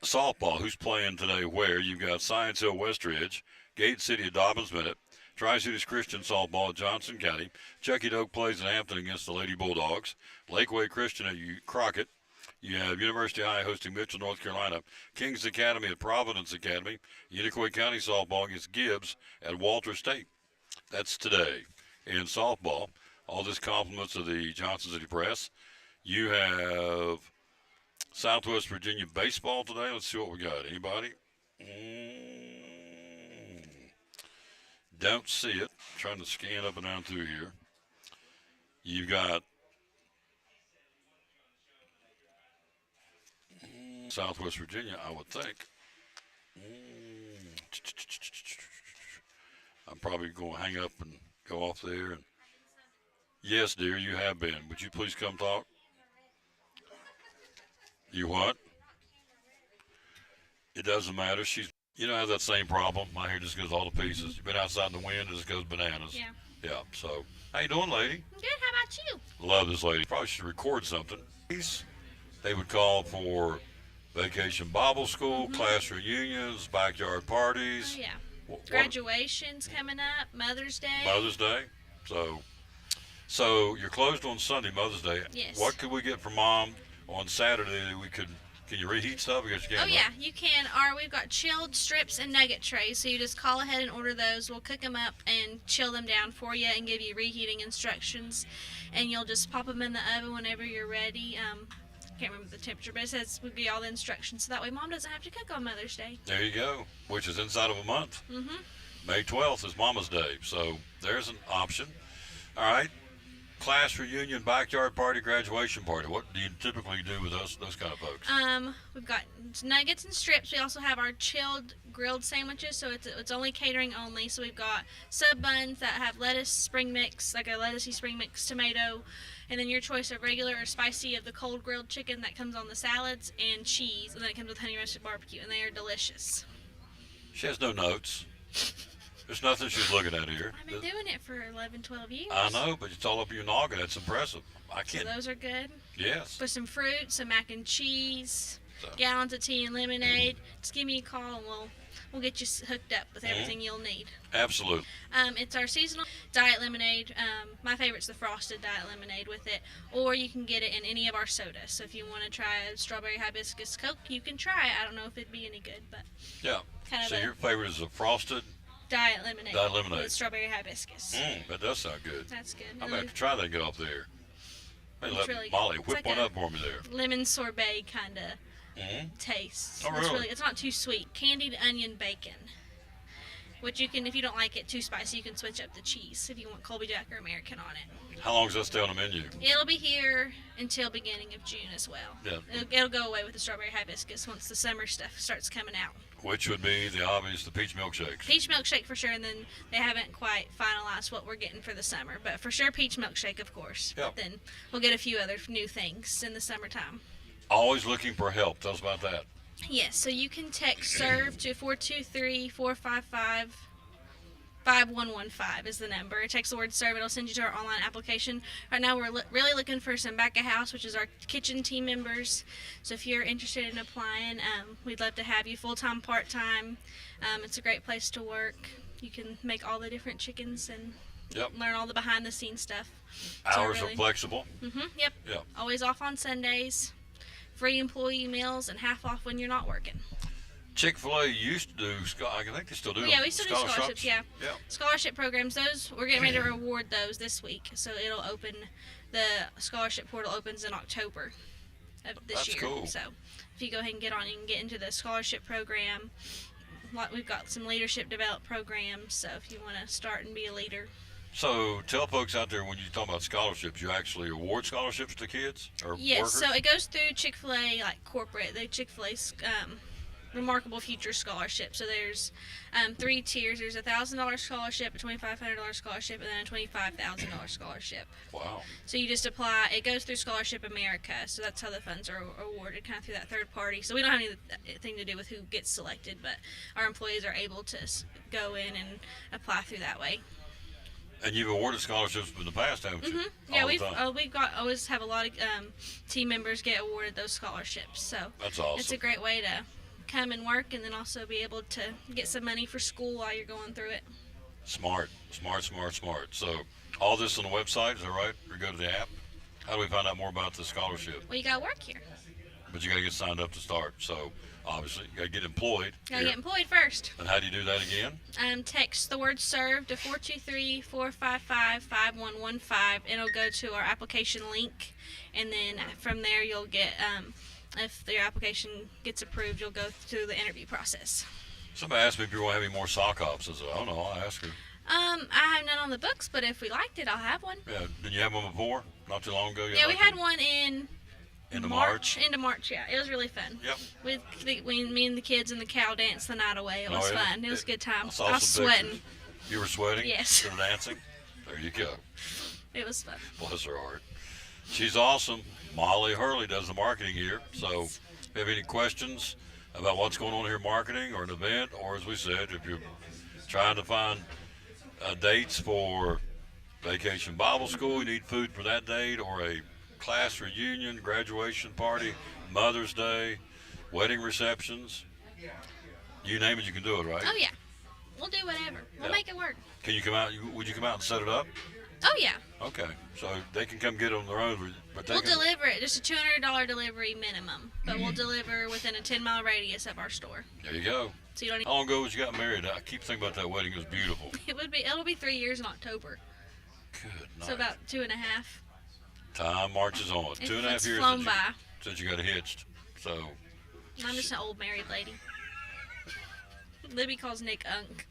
softball, who's playing today where? You've got Science Hill Westridge, Gate City at Dobbins Minute, Tri-Cities Christian softball at Johnson County. Chucky Doak plays in Hampton against the Lady Bulldogs. Lakeway Christian at Crockett. You have University High hosting Mitchell, North Carolina. Kings Academy at Providence Academy. Unicoi County softball against Gibbs at Walter State. That's today in softball. All this compliments of the Johnson City Press. You have Southwest Virginia baseball today. Let's see what we got. Anybody? Don't see it. Trying to scan up and down through here. You've got Southwest Virginia, I would think. I'm probably going to hang up and go off there. And yes, dear, you have been. Would you please come talk? You what? It doesn't matter. You know, I have that same problem. My hair just goes all to pieces. You've been outside in the wind, it just goes bananas. Yeah. Yeah, so how you doing, lady? Good, how about you? Love this lady. Probably should record something. They would call for vacation Bible school, class reunions, backyard parties. Oh, yeah. Graduation's coming up, Mother's Day. Mother's Day. So you're closed on Sunday, Mother's Day. Yes. What could we get for Mom on Saturday that we could? Can you reheat stuff? I guess you can. Oh, yeah, you can. We've got chilled strips and nugget trays, so you just call ahead and order those. We'll cook them up and chill them down for you and give you reheating instructions, and you'll just pop them in the oven whenever you're ready. I can't remember the temperature, but it says would be all the instructions, so that way Mom doesn't have to cook on Mother's Day. There you go, which is inside of a month. Mm-hmm. May 12th is Mama's Day, so there's an option. All right, class reunion, backyard party, graduation party. What do you typically do with those kind of folks? We've got nuggets and strips. We also have our chilled grilled sandwiches, so it's only catering only. So we've got sub buns that have lettuce, spring mix, like a lettucey spring mix tomato, and then your choice of regular or spicy of the cold grilled chicken that comes on the salads, and cheese, and then it comes with honey roasted barbecue, and they are delicious. She has no notes. There's nothing she's looking at here. I've been doing it for 11, 12 years. I know, but it's all up your noggin. That's impressive. I can't. So those are good. Yes. With some fruit, some mac and cheese, gallons of tea and lemonade. Just give me a call and we'll get you hooked up with everything you'll need. Absolutely. It's our seasonal diet lemonade. My favorite's the frosted diet lemonade with it, or you can get it in any of our sodas. So if you want to try a strawberry hibiscus Coke, you can try it. I don't know if it'd be any good, but yeah. So your favorite is a frosted diet lemonade. Diet lemonade with strawberry hibiscus. That does sound good. That's good. I'm gonna have to try that and get off there. Hey, let really Molly good. whip It's one like up for me there. Lemon sorbet kind of taste. Oh, really? It's not too sweet. Candied onion bacon. Which you can, if you don't like it too spicy, you can switch up the cheese if you want Colby Jack or American on it. How long does that stay on the menu? It'll be here until beginning of June as well. Yeah. It'll go away with the strawberry hibiscus once the summer stuff starts coming out. Which would be the obvious, the peach milkshakes. Peach milkshake for sure, and then they haven't quite finalized what we're getting for the summer, but for sure peach milkshake, of course. Yep. Then we'll get a few other new things in the summertime. Always looking for help. Tell us about that. Yes, so you can text SERVE to 423-455-5115 is the number. Text the word SERVE. It'll send you to our online application. Right now we're really looking for some back of house, which is our kitchen team members. So if you're interested in applying, we'd love to have you full-time, part-time. It's a great place to work. You can make all the different chickens and learn all the behind-the-scenes stuff. Hours are flexible. Yep. Yep. Always off on Sundays. Free employee meals and half off when you're not working. Chick-fil-A used to do, I think they still do. Yeah, we still do scholarships. Yeah. Yeah. Scholarship programs. Those we're getting ready to reward those this week. So it'll open. The scholarship portal opens in October of this That's year. cool. So if you go ahead and get on, you can get into the scholarship program. We've got some leadership development programs. So if you want to start and be a leader. So tell folks out there, when you talk about scholarships, you actually award scholarships to kids or Yes. workers? So it goes through Chick-fil-A, like corporate. The Chick-fil-A's Remarkable Future Scholarship. So there's 3 tiers. There's a $1,000 scholarship, a $2,500 scholarship, and then a $25,000 scholarship. Wow. So you just apply. It goes through Scholarship America. So that's how the funds are awarded, kind of through that third party. So we don't have anything to do with who gets selected, but our employees are able to go in and apply through that way. And you've awarded scholarships in the past, haven't you? Yeah, All the time. we've always have a lot of team members get awarded those scholarships. So That's awesome. It's a great way to come and work, and then also be able to get some money for school while you're going through it. Smart. So all this on the website, is that right? Or go to the app? How do we find out more about the scholarship? Well, you got to work here. But you got to get signed up to start. So obviously, you got to get employed. Got to get employed first. And how do you do that again? Text the word SERVE to 423-455-5115. It'll go to our application link, and then from there you'll get, if your application gets approved, you'll go through the interview process. Somebody asked me if you want to have any more sock hops. I said, I don't know. I'll ask her. I have none on the books, but if we liked it, I'll have one. Yeah. Did you have one before? Not too long ago? Yeah, we had one in Into March? Into March, yeah. It was really fun. Yep. Me and the kids and the cow danced the night away. It was fun. It was a good time. I was some sweating. pictures. You were sweating? Yes. To the dancing? There you go. It was fun. Bless her heart. She's awesome. Molly Hurley does the marketing here. So if you have any questions about what's going on here marketing or an event, or as we said, if you're trying to find dates for Vacation Bible School, you need food for that date, or a class reunion, graduation party, Mother's Day, wedding receptions, you name it, you can do it, right? Oh, yeah. We'll do whatever. We'll make it work. Can you come out? Would you come out and set it up? Oh, yeah. Okay, so they can come get it on their own, but We'll deliver it. Just a $200 delivery minimum, but we'll deliver within a 10-mile radius of our store. There you go. So you don't. How long ago was you got married? I keep thinking about that wedding. It was beautiful. It'll be 3 years in October. Good night. So about 2.5. Time marches on. It's 2.5 years flown by. since you got hitched. So I'm just an old married lady. Libby calls Nick Unk.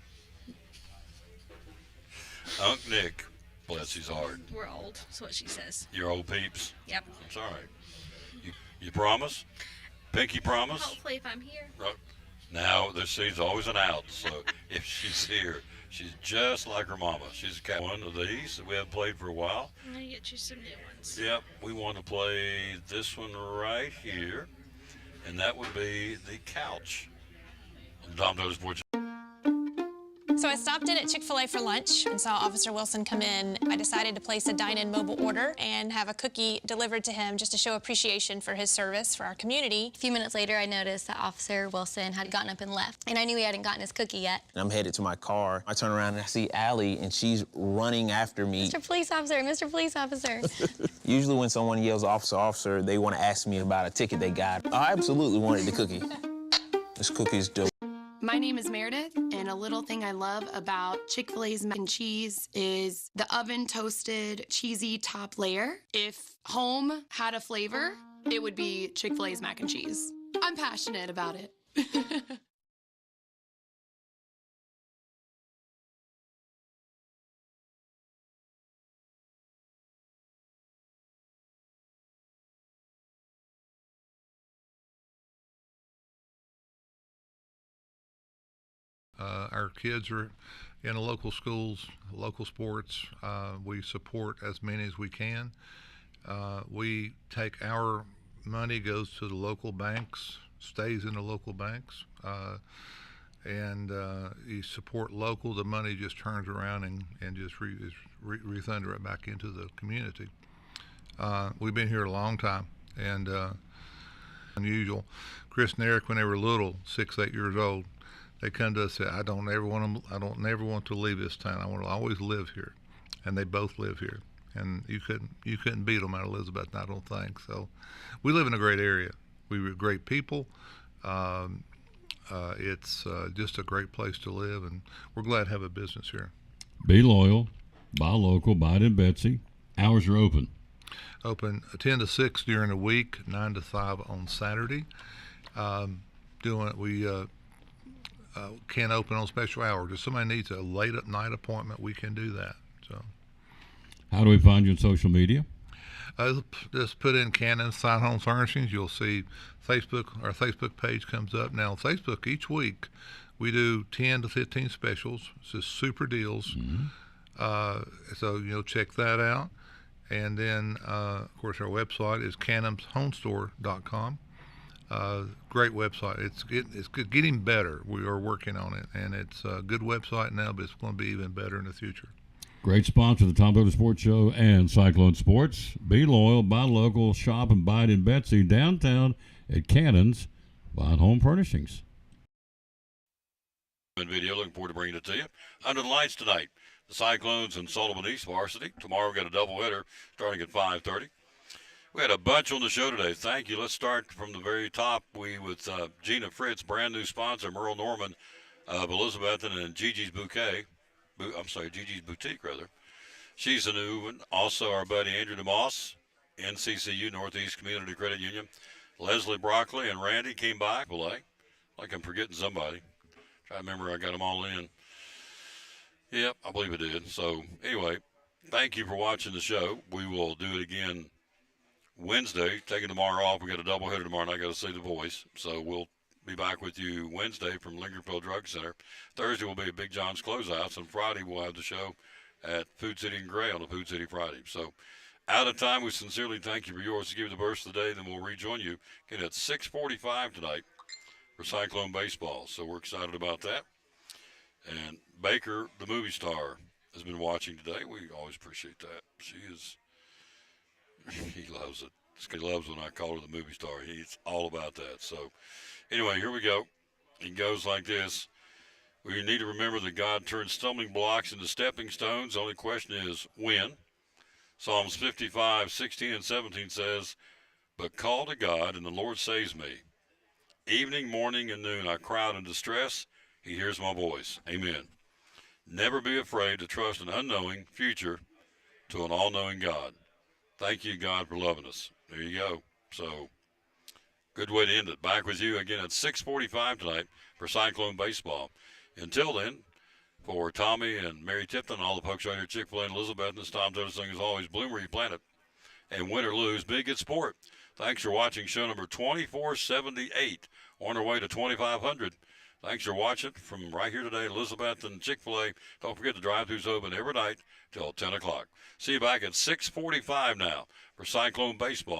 Unc Nick, bless his heart. We're old. That's what she says. You're old peeps. Yep. It's all right. You promise? Pinky promise? Hopefully, if I'm here. Now, she's always an out, so if she's here, she's just like her mama. She's got one of these that we haven't played for a while. I'm going to get you some new ones. Yep, we want to play this one right here, and that would be the couch. Tom Doe Sports. So I stopped in at Chick-fil-A for lunch and saw Officer Wilson come in. I decided to place a dine-in mobile order and have a cookie delivered to him just to show appreciation for his service for our community. A few minutes later, I noticed that Officer Wilson had gotten up and left, and I knew he hadn't gotten his cookie yet. And I'm headed to my car. I turn around and I see Allie, and she's running after me. Mr. Police Officer, Mr. Police Officer. Usually when someone yells, officer, officer, they want to ask me about a ticket they got. I absolutely wanted the cookie. This cookie's dope. My name is Meredith, and a little thing I love about Chick-fil-A's mac and cheese is the oven-toasted, cheesy top layer. If home had a flavor, it would be Chick-fil-A's mac and cheese. I'm passionate about it. Our kids are in the local schools, local sports. We support as many as we can. We take our money, goes to the local banks, stays in the local banks, and you support local. The money just turns around and just rethunder it back into the community. We've been here a long time, and unusual. Chris and Eric, when they were little, 6, 8 years old, they come to us and say, I don't never want to leave this town. I want to always live here. And they both live here. And you couldn't beat them out of Elizabeth, I don't think. So we live in a great area. We were great people. It's just a great place to live, and we're glad to have a business here. Be loyal, buy local, buy it in Betsy. Hours are open. Open 10 to 6 during the week, 9 to 5 on Saturday. We can't open on special hours. If somebody needs a late at night appointment, we can do that. So, how do we find you on social media? Just put in Cannon's Side Home Furnishings. You'll see Facebook. Our Facebook page comes up. Now on Facebook each week we do 10 to 15 specials. It's just super deals. So check that out. And then of course our website is cannonshomestore.com. Great website. It's getting better. We are working on it, and it's a good website now, but it's going to be even better in the future. Great sponsor of the Tom Dota Sports Show and Cyclone Sports. Be loyal, buy local, shop and buy it in Betsy downtown at Cannon's Fine Home Furnishings. Video, looking forward to bringing it to you. Under the lights tonight, the Cyclones and Sullivan East varsity. Tomorrow we've got a doubleheader starting at 5:30. We had a bunch on the show today. Thank you. Let's start from the very top. With Gina Fritz, brand new sponsor, Merle Norman of Elizabethton and Gigi's Gigi's Boutique, rather. She's a new one. Also, our buddy Andrew DeMoss, NCCU, Northeast Community Credit Union. Leslie Broccoli and Randy came by. Like I'm forgetting somebody. Try to remember I got them all in. Yep, I believe I did. So, anyway, thank you for watching the show. We will do it again Wednesday. Taking tomorrow off. We got a doubleheader tomorrow, and I got to see the voice. So, we'll be back with you Wednesday from Lingerfield Drug Center. Thursday will be at Big John's Closeouts, and Friday we'll have the show at Food City and Gray on the Food City Friday. So, out of time, we sincerely thank you for yours. To give you the burst of the day, then we'll rejoin you again at 6:45 tonight for Cyclone Baseball. So, we're excited about that. And Baker, the movie star, has been watching today. We always appreciate that. He loves it. He loves when I call her the movie star. He's all about that. So, anyway, here we go. It goes like this. We need to remember that God turns stumbling blocks into stepping stones. The only question is when. Psalms 55, 16, and 17 says, "But call to God, and the Lord saves me. Evening, morning, and noon I cry out in distress. He hears my voice." Amen. Never be afraid to trust an unknowing future to an all-knowing God. Thank you, God, for loving us. There you go. So, good way to end it. Back with you again at 6:45 tonight for Cyclone Baseball. Until then, for Tommy and Mary Tipton and all the folks right here at Chick-fil-A and Elizabeth, this Tom Dotis thing is always bloom where you plant it. And win or lose, be a good sport. Thanks for watching show number 2478 on our way to 2500. Thanks for watching from right here today, Elizabeth and Chick-fil-A. Don't forget the drive-thru's open every night till 10 o'clock. See you back at 6:45 now for Cyclone Baseball.